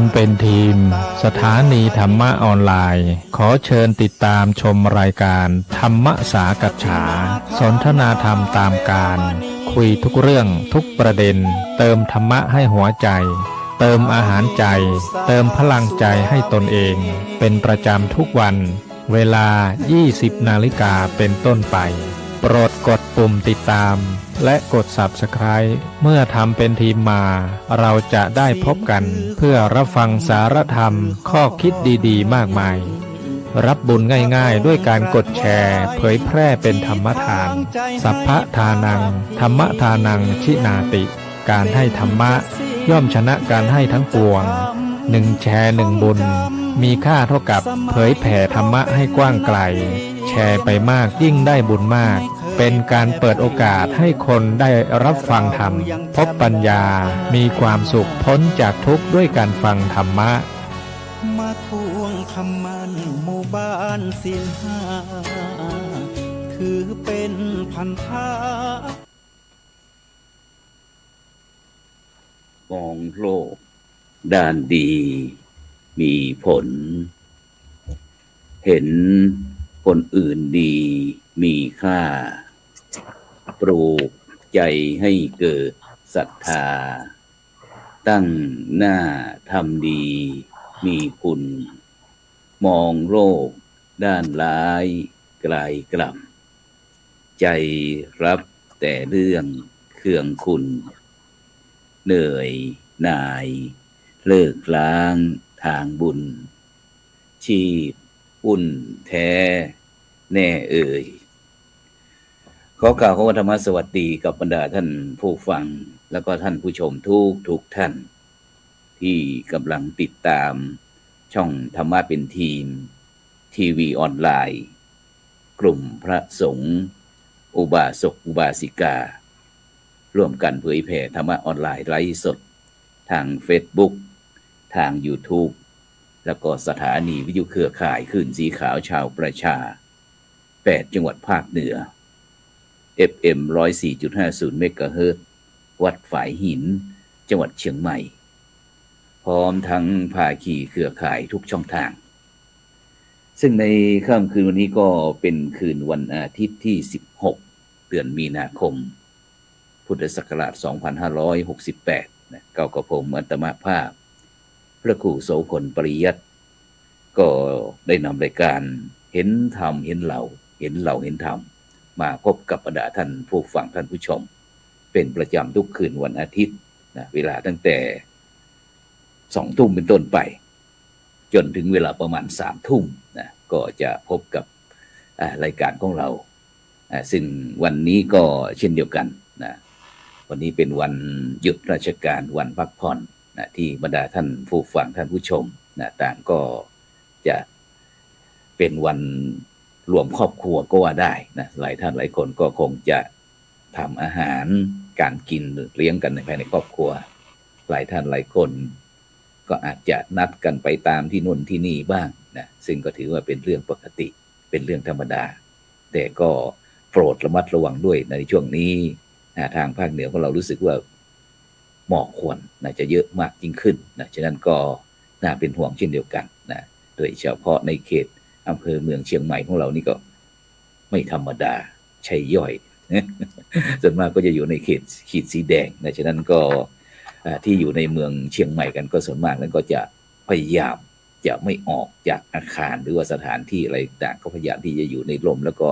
ำเป็นทีมสถานีธรรมะออนไลน์ขอเชิญติดตามชมรายการธรรมสากัจฉาสนทนาธรรมตามการคุยทุกเรื่องทุกประเด็นเติมธรรมะให้หัวใจเติมอาหารใจเติมพลังใจให้ตนเองเป็นประจำทุกวันเวลา 20 นาฬิกาเป็นต้นไปโปรดกดปุ่มติดตามและกด Subscribe เมื่อทำเป็นทีมมาเราจะได้พบกันเพื่อรับฟังสารธรรมข้อคิดดีๆมากมายรับบุญง่ายๆด้วยการกดแชร์เผยแพร่เป็นธรรมทานสัพพทานังธรรมทานังชินาติการให้ธรรมะย่อมชนะการให้ทั้งปวง1 แชร์ 1 บุญมีค่าเท่ากับเผยแผ่ธรรมะให้กว้างไกลแชร์ไปมากยิ่งได้บุญมากเป็นการเปิดโอกาสให้คนได้รับฟังธรรมพบปัญญามีความสุขพ้นจากทุกข์ด้วยการฟังธรรมะมาทวงคำมันหมู่บ้านศีลห้าถือเป็นพันธะมองโลกด้านดีมีผลเห็นคนอื่นดีมีค่าปลูกใจให้เกิดศรัทธาตั้งหน้าทำดีมีคุณมองโลกด้านร้ายไกลกลับใจรับแต่เรื่องเคืองคุณเหนื่อยหน่ายเลิกล้างทางบุญชีพอุ่นแท้แน่เอ่ยขอกล่าวคำว่าธรรมสวัสดีกับบรรดาท่านผู้ฟังแล้วก็ท่านผู้ชมทุกท่านที่กำลังติดตามช่องธรรมะเป็นทีมทีวีออนไลน์กลุ่มพระสงฆ์อุบาสกอุบาสิการ่วมกันเผยแผ่ธรรมะออนไลน์ไลฟ์สดทาง Facebook ทาง YouTube แล้วก็สถานีวิทยุเครือข่ายคลื่นสีขาวชาวประชา8จังหวัดภาคเหนือ FM 104.50 เมกะเฮิรตซ์วัดฝายหินจังหวัดเชียงใหม่พร้อมทั้งภาคีเครือข่ายทุกช่องทางซึ่งในค่ำคืนวันนี้ก็เป็นคืนวันอาทิตย์ที่16เดือนมีนาคมพุทธศักราช2568นะก้าวกระผมอัตมภาพพระครูโสพลปริยัติก็ได้นำรายการเห็นธรรมเห็นเราเห็นธรรมมาพบกับบรรดาท่านผู้ฟังท่านผู้ชมเป็นประจำทุกคืนวันอาทิตย์นะเวลาตั้งแต่20:00 นเป็นต้นไปจนถึงเวลาประมาณ21:00 นนะก็จะพบกับรายการของเราซึ่งวันนี้ก็เช่นเดียวกันนะวันนี้เป็นวันหยุดราชการวันพักผ่อนนะที่บรรดาท่านผู้ฟังท่านผู้ชมนะต่างก็จะเป็นวันรวมครอบครัวก็ว่าได้นะหลายท่านหลายคนก็คงจะทำอาหารการกินเลี้ยงกันในภายในครอบครัวหลายท่านหลายคนก็อาจจะนัดกันไปตามที่นู่นที่นี่บ้างนะซึ่งก็ถือว่าเป็นเรื่องปกติเป็นเรื่องธรรมดาแต่ก็โปรดระมัดระวังด้วยในช่วงนี้ทางภาคเหนือของเรารู้สึกว่าหมอกควันน่าจะเยอะมากยิ่งขึ้นนะฉะนั้นก็น่าเป็นห่วงเช่นเดียวกันนะโดยเฉพาะในเขตอำเภอเมืองเชียงใหม่ของเรานี่ก็ไม่ธรรมดาใช่ย่อย ส่วนมากก็จะอยู่ในเขตขีดสีแดงนะฉะนั้นก็ที่อยู่ในเมืองเชียงใหม่กันก็ส่วนมากนั้นก็จะพยายามจะไม่ออกจากอาคารหรือว่าสถานที่อะไรต่างก็พยายามที่จะอยู่ในร่มแล้วก็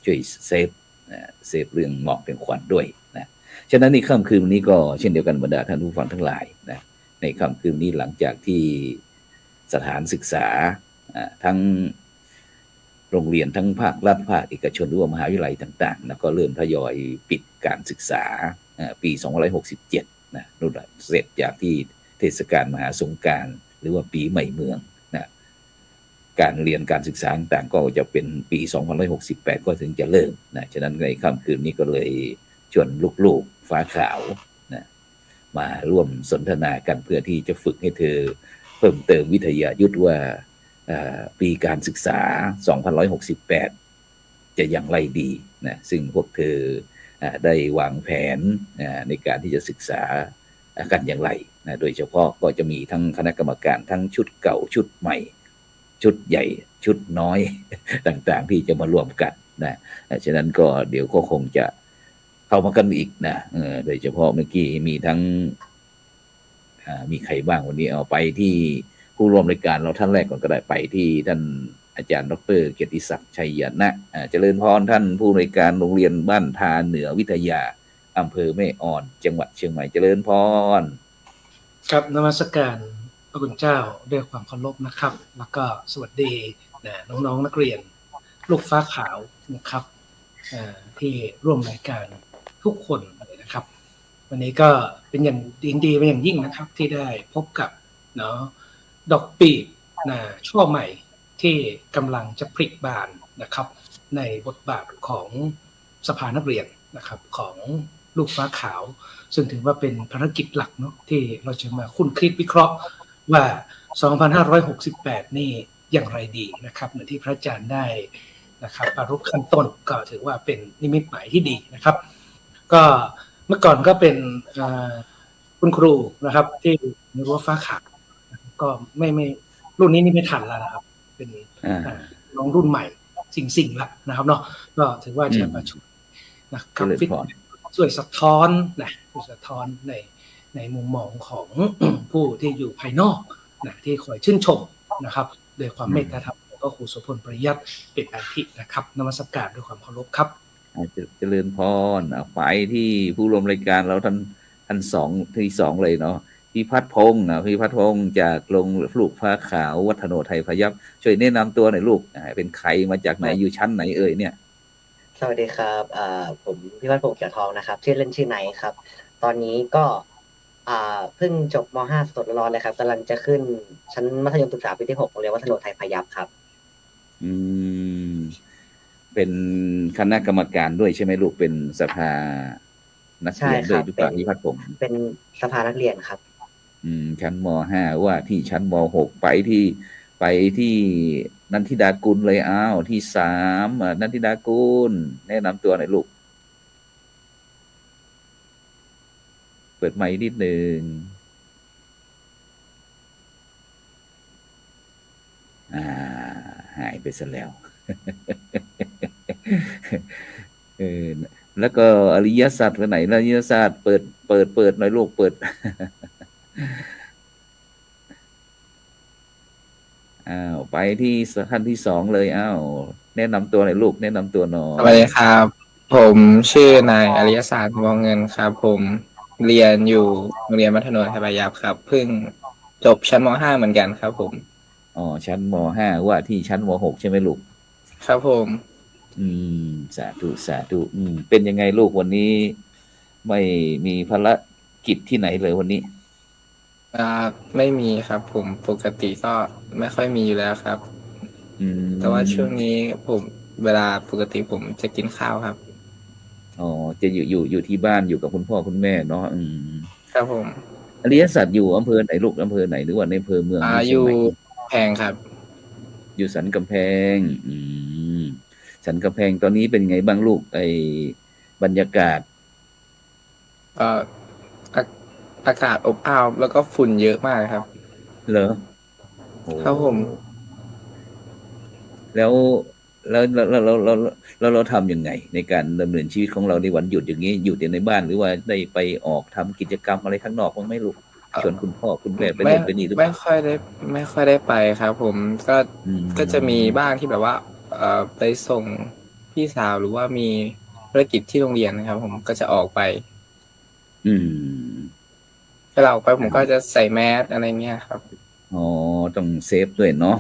ช่วยเซฟเรื่องหมอกเรื่องควันด้วยนะฉะนั้นในค่ำคืนวันนี้ก็เช่นเดียวกันบรรดาท่านผู้ฟังทั้งหลายนะในค่ำคืนนี้หลังจากที่สถานศึกษาทั้งโรงเรียนทั้งภาครัฐภาคเอกชนหรือว่ามหาวิทยาลัยต่างๆนะก็เริ่มทยอยปิดการศึกษาปี2567นะนู่นเสร็จจากที่เทศกาลมหาสงกรานต์หรือว่าปีใหม่เมืองนะการเรียนการศึกษาต่างๆก็จะเป็นปี2568ก็ถึงจะเริ่มนะฉะนั้นในค่ำคืนนี้ก็เลยชวนลูกๆฟ้าขาวนะมาร่วมสนทนากันเพื่อที่จะฝึกให้เธอเพิ่มเติมวิทยายุทธว่าปีการศึกษา2568จะอย่างไรดีนะซึ่งพวกเธอได้วางแผนในการที่จะศึกษา กันอย่างไรนะโดยเฉพาะก็จะมีทั้งคณะกรรมการทั้งชุดเก่าชุดใหม่ชุดใหญ่ชุดน้อย ต่างๆที่จะมาร่วมกันนะฉะนั้นก็เดี๋ยวก็คงจะเข้ามากันอีกนะโดยเฉพาะเมื่อกี้มีทั้งมีใครบ้างวันนี้เอาไปที่ผู้ร่วมรายการเราท่านแรกก่อนก็ได้ไปที่ท่านอาจารย์ดร.เกียรติศักดิ์ชัยยนะเจริญพรท่านผู้อำนวยการโรงเรียนบ้านทาเหนือวิทยาอำเภอแม่อ่อนจังหวัดเชียงใหม่เจริญพรครับนมัสการพระคุณเจ้าด้วยความเคารพนะครับ แล้วก็สวัสดีนะน้องๆนักเรียนลูกฟ้าขาวนะครับที่ร่วมรายการทุกคนเลยนะครับวันนี้ก็เป็นอย่างดีเป็นอย่างยิ่งนะครับที่ได้พบกับเนาะดอกปีบนะช่อใหม่ที่กำลังจะผลิบานนะครับในบทบาทของสภานักเรียนนะครับของลูกฟ้าขาวซึ่งถือว่าเป็นภารกิจหลักเนาะที่เราจะมาคุ้นคิดวิเคราะห์ว่า 2568 นี่อย่างไรดีนะครับเหมือนที่พระอาจารย์ได้นะครับปรารภขั้นต้นก็ถือว่าเป็นนิมิตหมายที่ดีนะครับก็เมื่อก่อนก็เป็นคุณครูนะครับที่ในรั้วฟ้าขาวก็ไม่รุ่นนี้นี่ไม่ทันแล้วนะครับเป็นน้องรุ่นใหม่สิ่งละนะครับเนาะก็ถือว่าจะมาช่วยนะครับฟิตช่วยสะท้อนนะช่วยสะท้อนในมุมมองของผู้ที่อยู่ภายนอกนะที่คอยชื่นชมนะครับโดยความเมตตาธรรมก็ครูโสพลปริยัติเป็นอาทินะครับนมัสการด้วยความเคารพครับเจริญพรไปที่ผู้ร่วมรายการเราท่านที่สองเลยเนาะพี่พัฒพงศ์พี่พัฒพงศ์จากโรงลูกฟ้าขาววัฒโนไทยพยัพช่วยแนะนำตัวหน่อยลูกเป็นใครมาจากไหนอยู่ชั้นไหนเอ่ยเนี่ยสวัสดีครับผมพี่พัฒพงศ์เขียวทองนะครับชื่อเล่นชื่อไนท์ครับตอนนี้ก็เพิ่งจบม.5 สดร้อนเลยครับกำลังจะขึ้นชั้นมัธยมศึกษาปีที่ 6โรงเรียนวัฒโนไทยพยัพครับเป็นคณะกรรมการด้วยใช่ไหมลูกเป็นสภานักเรียนด้วยหรือเปล่าพี่พัฒพงศ์เป็นสภานักเรียนครับชั้นม.5 ว่าที่ชั้นม.6ไปที่นันทิดากุลเลยที่3นันทิดากุลแนะนำตัวหน่อยลูกเปิดไมค์นิดนึงหายไปซะแล้ว แล้วก็อริยสัจไปไหนอริยสัจเปิดหน่อยลูกเปิด ไปที่ท่านที่สองเลยแนะนำตัวหน่อยลูกแนะนำตัวหน่อยสวัสดีครับผมชื่อนายอริยศาสตร์วงเงินครับผมเรียนอยู่โรงเรียนมัธยมไทยพยัพครับเพิ่งจบชั้นม.5 เหมือนกันครับผมชั้นม.5 ว่าที่ชั้นม.6 ใช่ไหมลูกครับผมสาธุเป็นยังไงลูกวันนี้ไม่มีภารกิจที่ไหนเลยวันนี้ไม่มีครับผมปกติก็ไม่ค่อยมีอยู่แล้วครับแต่ว่าช่วงนี้ผมเวลาปกติผมจะกินข้าวครับจะอยู่ที่บ้านอยู่กับคุณพ่อคุณแม่เนาะครับผมอริยสัจอยู่อำเภอไหนลูกอำเภอไหนหรือว่าในอำเภอเมืองอยู่แพงครับอยู่สันกำแพงสันกำแพงตอนนี้เป็นไงบ้างลูกบรรยากาศอากาศอบอ้าวแล้วก็ฝุ่นเยอะมากครับเหรอครับผมแล้วเราทำยังไงในการดำเนินชีวิตของเราในวันหยุดอย่างนี้อยู่แต่ในบ้านหรือว่าได้ไปออกทำกิจกรรมอะไรข้างนอกบ้างไหมลูกชวนคุณพ่อคุณแม่ไปเล่นไปนี่หรือเปล่าไม่ค่อยได้ไปครับผมก็จะมีบ้างที่แบบว่าไปส่งพี่สาวหรือว่ามีภารกิจที่โรงเรียนนะครับผมก็จะออกไปเวลาออกไปผมก็จะใส่แมสอะไรเงี้ยครับต้องเซฟด้วยเนาะ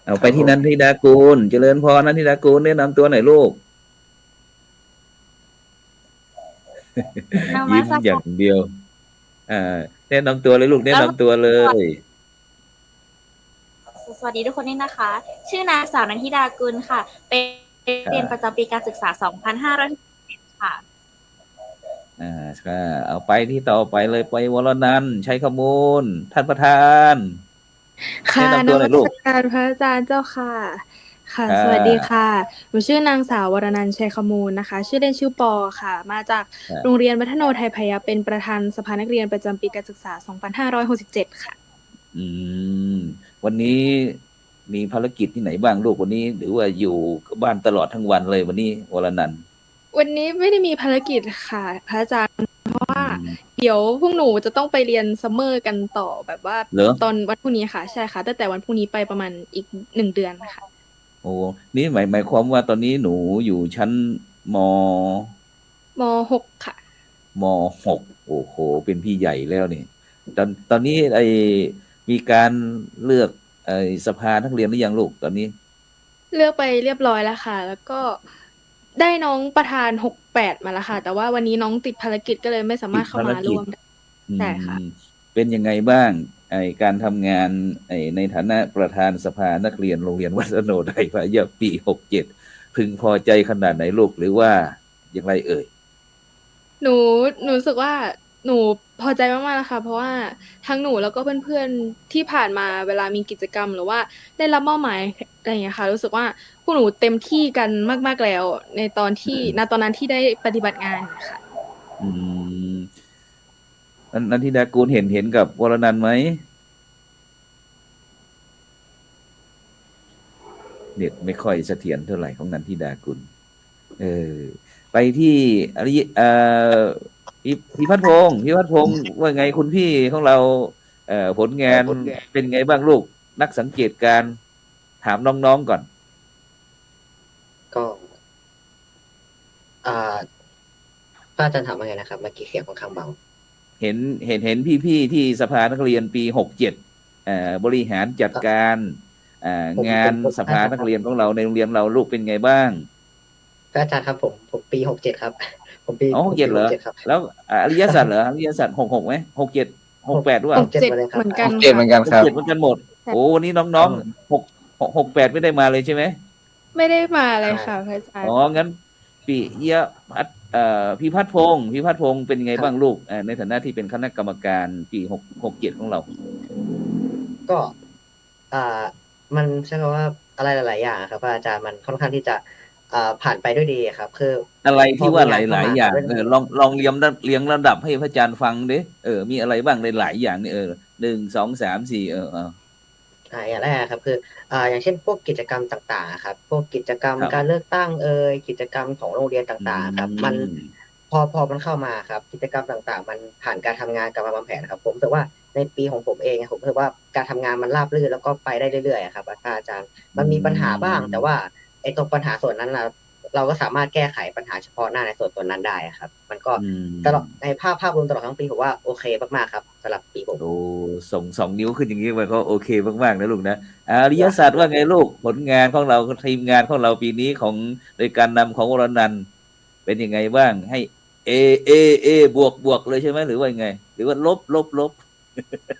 เอาไปที่นันทิดากูลเจริญพรนันทิดากูลแนะนำตัวหน่อยลูกยิ้มอย่างเดียวแนะนำตัวเลยลูกแนะนำตัวเลยสวัสดีทุกคนนี่นะคะชื่อนางสาวนันทิดากุลค่ะเป็นเรียนประจำปีการศึกษา 2561 ค่ะเอาไปที่ต่อไปเลยไปวรนันท์ชัยขมูลท่านประธานค่ะนมัสการพระอาจารย์เจ้าค่ะ ค่ะ ค่ะ สวัสดีค่ะ หนูชื่อนางสาววรนันท์ชัยขมูลนะคะ ชื่อเล่นชื่อปอค่ะ มาจากโรงเรียนวัฒโนไทยพยัคฆ์เป็นประธานสภานักเรียนประจำปีการศึกษา 2567 ค่ะ อืมวันนี้มีภารกิจที่ไหนบ้างลูกวันนี้ หรือว่าอยู่บ้านตลอดทั้งวันเลยวันนี้วรนันท์ วันนี้ไม่ได้มีภารกิจค่ะพระอาจารย์ อืม เดี๋ยวพวกหนูจะต้องไปเรียนซัมเมอร์กันต่อแบบว่า เหรอ ตอนวันพรุ่งนี้ค่ะ ใช่ค่ะ ตั้งแต่วันพรุ่งนี้ไปประมาณอีก1 เดือนค่ะ โอ้นี่หมายความว่าตอนนี้หนูอยู่ชั้นมม.6 ค่ะ มหกโอ้โหเป็นพี่ใหญ่แล้วนี่ตอนนี้มีการเลือกสภานักเรียนหรือยังลูกตอนนี้ เลือกไปเรียบร้อยแล้วค่ะ แล้วก็ได้น้องประธาน68มาแล้วค่ะ แต่ว่าวันนี้น้องติดภารกิจก็เลยไม่สามารถเข้ามาร่วมได้ อืม ใช่ค่ะ เป็นยังไงบ้างการทำงานในฐานะประธานสภานักเรียนโรงเรียนวัฒโนไทยพยัคฆ์ปี67พึงพอใจขนาดไหนลูกหรือว่าอย่างไรเอ่ย หนูรู้สึกว่าหนูพอใจมากๆนะคะ เพราะว่าทั้งหนูแล้วก็เพื่อนๆที่ผ่านมาเวลามีกิจกรรม หรือว่าได้รับมอบหมายอะไรอย่างเงี้ยค่ะ รู้สึกว่าพวกหนูเต็มที่กันมากๆแล้ว ในตอนนั้นที่ได้ปฏิบัติงานค่ะ อืมนันทิดากูลเห็นกับวรนันท์ไหมเน็ตไม่ค่อยเสถียรเท่าไหร่ของนันทิดากุลไปที่อริพี่พัฒพงศ์ว่าไงคุณพี่ของเราผลงานเป็นไงบ้างลูกนักสังเกตการณ์ถามน้องๆก่อน ก็อ่าป้าอาจารย์ถามว่าไงนะครับเมื่อกี้เสียงค่อนข้างเบา เห็นพี่ๆที่สภานักเรียนปี67บริหารจัดการงานสภานักเรียนของเราในโรงเรียนเราลูกเป็นไงบ้าง พระอาจารย์ครับผมปี67ครับ ผมปี อ๋อ67เหรอ ครับ แล้วอริยสัจเหรออริยสัจ66ไหม67 68ด้วย 67มาเลยครับ เหมือนกัน เจ็ดเหมือนกันครับ 67เหมือนกันหมดโอ้วันนี้น้องๆ68ไม่ได้มาเลยใช่ไหม ไม่ได้มาเลยค่ะพระอาจารย์ อ๋องั้นปิยพัฒน์พี่พัฒพงศ์เป็นยังไงบ้างลูกในฐานะที่เป็นคณะกรรมการปี67ของเรา ก็มันใช่คำว่าอะไรหลายๆอย่างครับพระอาจารย์มันค่อนข้างที่จะผ่านไปด้วยดีครับ คือ อะไรที่ว่าห พอมีงาน ลายๆอย่าง เข้ามา ลองเรียงระดับให้พระอาจารย์ฟังดิมีอะไรบ้างหลายๆอย่างนี่1 2 3 4อย่างแรกครับคืออย่างเช่นพวกกิจกรรมต่างๆครับพวกกิจกรรม ครับ การเลือกตั้งกิจกรรมของโรงเรียนต่างๆครับมันพอมันเข้ามาครับกิจกรรมต่างๆ มันผ่านการทำงานกับวางแผนครับผมรู้สึกว่าในปีของผมเองผมรู้สึกว่าการทำงานมันราบรื่นแล้วก็ไปได้เรื่อยๆครับอาจารย์มันมีปัญหาบ้าง แต่ว่าไอ้ตรงปัญหาส่วนนั้นเราก็สามารถแก้ไขปัญหาเฉพาะหน้าในส่วนตัวนั้นได้ครับ มันก็ตลอดในภาพรวมตลอดทั้งปีผมว่าโอเคมากๆครับสำหรับปีผม โอ้ส่งนิ้วขึ้นอย่างนี้มันก็โอเคมากๆนะลูกนะอริยศาสตร์ว่าไงลูกผลงานของเราทีมงานของเราปีนี้โดยการนำของวรนันท์เป็นยังไงบ้างให้บวกเลยใช่ไหมหรือว่ายังไง หรือว่าลบ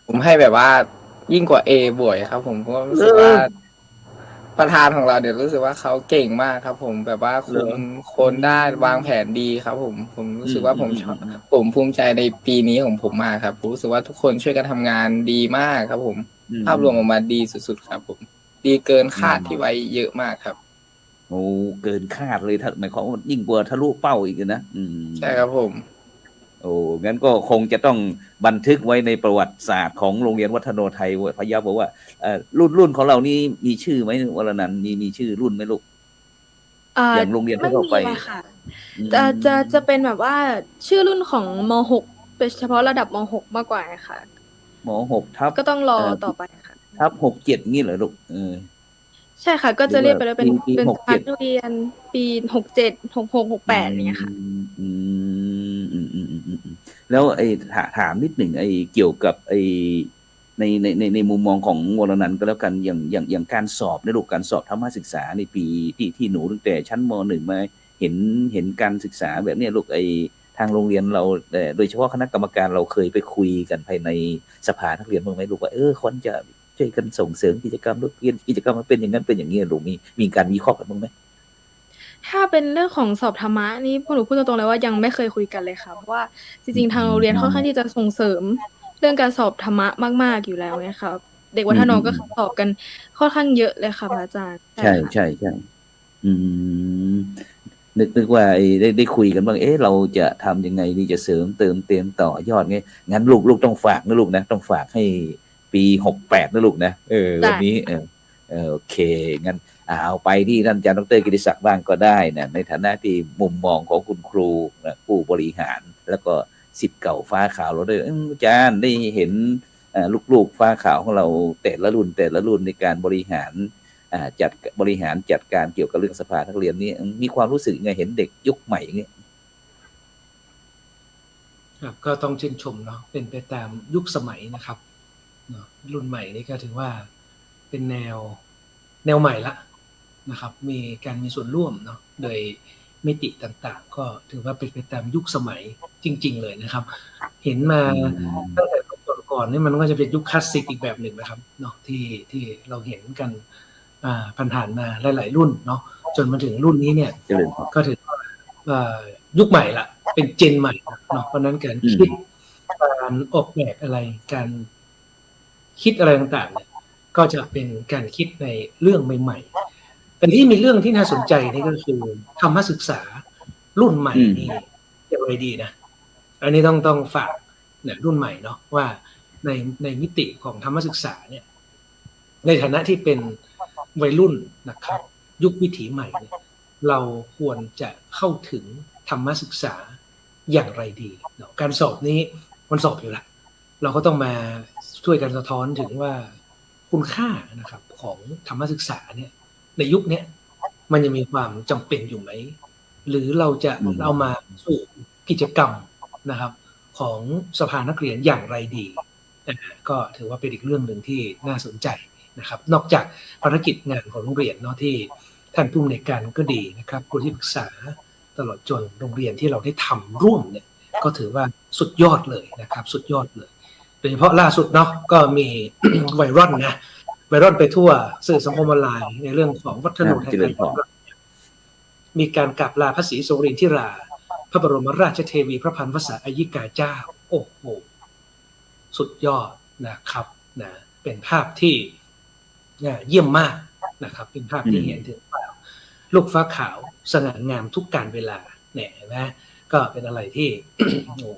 ผมให้แบบว่ายิ่งกว่า A บวกครับ ผมเพราะว่ารู้สึกว่าประธานของเราเดี๋ยวรู้สึกว่าเขาเก่งมากครับ ผมแบบว่าคุมคนได้วางแผนดีครับ ผมรู้สึกว่าผมภูมิใจในปีนี้ของผมมากครับผมรู้สึกว่าทุกคนช่วยกันทำงานดีมากครับ ผมภาพรวมออกมาดีสุดๆครับ ผมดีเกินคาดที่ไว้เยอะมากครับ โอ้เกินคาดเลยหมายความว่ายิ่งกว่าทะลุเป้าอีกนะใช่ครับผมโอ้งั้นก็คงจะต้องบันทึกไว้ในประวัติศาสตร์ของโรงเรียนวัฒโนไทยพยัคฆ์บอกว่ารุ่นของเรานี่มีชื่อไหมวรนันท์มีชื่อรุ่นไหมลูกอย่างโรงเรียนที่เข้าไป ไม่มีค่ะจะเป็นแบบว่าชื่อรุ่นของม.6 เป็นเฉพาะระดับม.6 มากกว่าค่ะม.6 ทับก็ต้องรอต่อไปค่ะทับ67งี้เหรอลูกใช่ค่ะ ก็จะเรียกไปแล้วเป็น ปี เป็น 67 สถานเรียนปี67 66 68อย่างเงี้ยค่ะ แล้วถามนิดหนึ่งเกี่ยวกับในมุมมองของวรนันท์ก็แล้วกันอย่างการสอบในลูกการสอบธรรมศึกษาในปีที่หนูตั้งแต่ชั้นม.1มาเห็นการศึกษาแบบนี้ลูกทางโรงเรียนเราโดยเฉพาะคณะกรรมการเราเคยไปคุยกันภายในสภานักเรียนบ้างไหมลูกว่าควรจะช่วยกันส่งเสริมกิจกรรมลูกเรียนกิจกรรมมันเป็นอย่างนั้นเป็นอย่างนี้ลูกมีการวิเคราะห์กันบ้างไหมถ้าเป็นเรื่องของสอบธรรมะนี่พวกหนูพูดตรงๆเลยว่ายังไม่เคยคุยกันเลยค่ะเพราะว่าจริงๆทางโรงเรียนค่อนข้างที่จะส่งเสริมเรื่องการสอบธรรมะมากๆอยู่แล้วไงครับ เด็กวัฒโนก็คือสอบกันค่อนข้างเยอะเลยค่ะพระอาจารย์ ใช่ใช่ใช่อืมนึกว่าได้คุยกันบ้างเราจะทำยังไงดีจะเสริมเติมเต็มต่อยอดไงงั้นลูกต้องฝากนะลูกนะต้องฝากให้ปี68นะลูกนะวันนี้โอเคงั้นเอาไปที่ท่านอาจารย์ดร.กิติศักดิ์บ้างก็ได้นะในฐานะที่มุมมองของคุณครูนะผู้บริหารแล้วก็ศิษย์เก่าฟ้าขาวเราด้วยอาจารย์ได้เห็นลูกๆฟ้าขาวของเราแต่ละรุ่นในการบริหารบริหารจัดการเกี่ยวกับเรื่องสภานักเรียนนี่มีความรู้สึกไงเห็นเด็กยุคใหม่อย่างนี้ครับก็ต้องชื่นชมเนาะเป็นไปตามยุคสมัยนะครับเนาะรุ่นใหม่นี่ก็ถือว่าเป็นแนวใหม่ละนะครับมีการมีส่วนร่วมเนาะโดยมิติต่างๆก็ถือว่าเป็นไปตามยุคสมัยจริงๆเลยนะครับเห็นมาตั้งแต่ก่อนนี่มันก็จะเป็นยุคคลาสสิกอีกแบบหนึ่งนะครับเนาะที่เราเห็นกันผ่านมาหลายๆรุ่นเนาะจนมาถึงรุ่นนี้เนี่ยก็ถือว่ายุคใหม่ละเป็นเจนใหม่เนาะเพราะนั้นการคิดการออกแบบอะไรการคิดอะไรต่างๆเนี่ยก็จะเป็นการคิดในเรื่องใหม่ๆแต่ที่มีเรื่องที่น่าสนใจนี่ก็คือธรรมศึกษารุ่นใหม่นี่อย่างไรดีนะอันนี้ต้องฝากเนี่ยรุ่นใหม่เนาะว่าในมิติของธรรมศึกษาเนี่ยในฐานะที่เป็นวัยรุ่นนะครับยุควิถีใหม่เนี่ยเราควรจะเข้าถึงธรรมศึกษาอย่างไรดีเนาะการสอบนี้มันสอบอยู่ละเราก็ต้องมาช่วยกันสะท้อนถึงว่าคุณค่านะครับของธรรมศึกษาเนี่ยในยุคนี้มันยังมีความจำเป็นอยู่ไหมหรือเราจะเอามาสู่กิจกรรมนะครับของสภานักเรียนอย่างไรดีก็ถือว่าเป็นอีกเรื่องหนึ่งที่น่าสนใจนะครับนอกจากภารกิจงานของโรงเรียนเนาะที่ท่านผู้อำนวยการก็ดีนะครับผู้ที่ปรึกษาตลอดจนโรงเรียนที่เราได้ทำร่วมเนี่ยก็ถือว่าสุดยอดเลยนะครับสุดยอดเลยโดยเฉพาะล่าสุดเนาะก็มี ไวรัลไปทั่วสื่อสังคมออนไลน์ในเรื่องของวัฒนธรรมไทยมีการกราบลาพระศรีสุรินทราพระบรมราชเทวีพระพันวษาอัยิกาเจ้าโอ้โหสุดยอดนะครับนะเป็นภาพที่เยี่ยมมากนะครับเป็นภาพที่เห็นถึงลูกฟ้าขาวสง่างามทุกการเวลาเนี่ยนะก็เป็นอะไรที่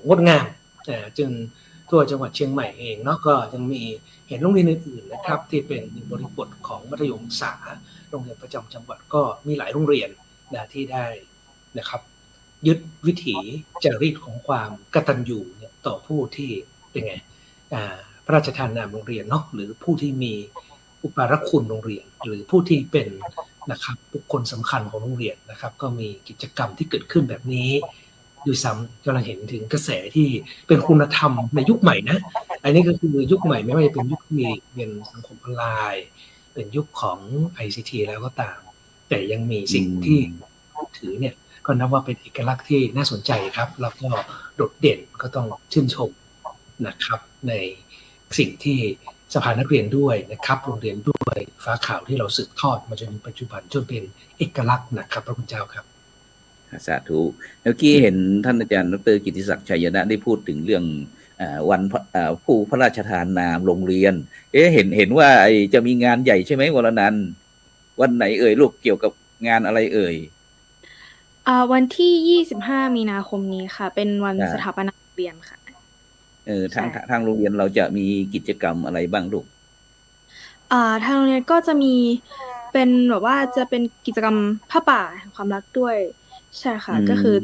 งดงามจึงทั่วจังหวัดเชียงใหม่เองเนาะก็ยังมีเห็นโรงเรียนอื่นๆนะครับที่เป็นบริบทของมัธยมศึกษาโรงเรียนประจำจังหวัดก็มีหลายโรงเรียนนะที่ได้นะครับยึดวิถีจารีตของความกตัญญูเนี่ยต่อผู้ที่เป็นไงพระราชทานนามโรงเรียนเนาะหรือผู้ที่มีอุปการะคุณโรงเรียนหรือผู้ที่เป็นนะครับบุคคลสำคัญของโรงเรียนนะครับก็มีกิจกรรมที่เกิดขึ้นแบบนี้ด้วยซ้ำกำลังเห็นถึงกระแสที่เป็นคุณธรรมในยุคใหม่นะอันนี้ก็คือยุคใหม่ไม่ว่าจะเป็นยุคที่เป็นสังคมออนไลน์เป็นยุคของ ICT แล้วก็ตามแต่ยังมีสิ่งที่ถือเนี่ยก็นับว่าเป็นเอกลักษณ์ที่น่าสนใจครับแล้วก็โดดเด่นก็ต้องชื่นชมนะครับในสิ่งที่สภานักเรียนด้วยนะครับโรงเรียนด้วยฟ้าขาวที่เราสืบทอดมาจนถึงปัจจุบันจนเป็นเอกลักษณ์นะครับพระคุณเจ้าครับสาธุเมื่อกี้เห็นท่านอาจารย์ดร.กิติศักดิ์ชัยนะได้พูดถึงเรื่องวันผู้พระราชทานนามโรงเรียนเห็นว่าจะมีงานใหญ่ใช่ไหมวรนันท์วันไหนเอ่ยลูกเกี่ยวกับงานอะไรเอ่ยวันที่25 มีนาคมนี้ค่ะเป็นวันสถาปนาโรงเรียนค่ะทางโรงเรียนเราจะมีกิจกรรมอะไรบ้างลูกทางโรงเรียนก็จะมีเป็นแบบว่าจะเป็นกิจกรรมผ้าป่าความรักด้วยใช่ค่ะก็คือ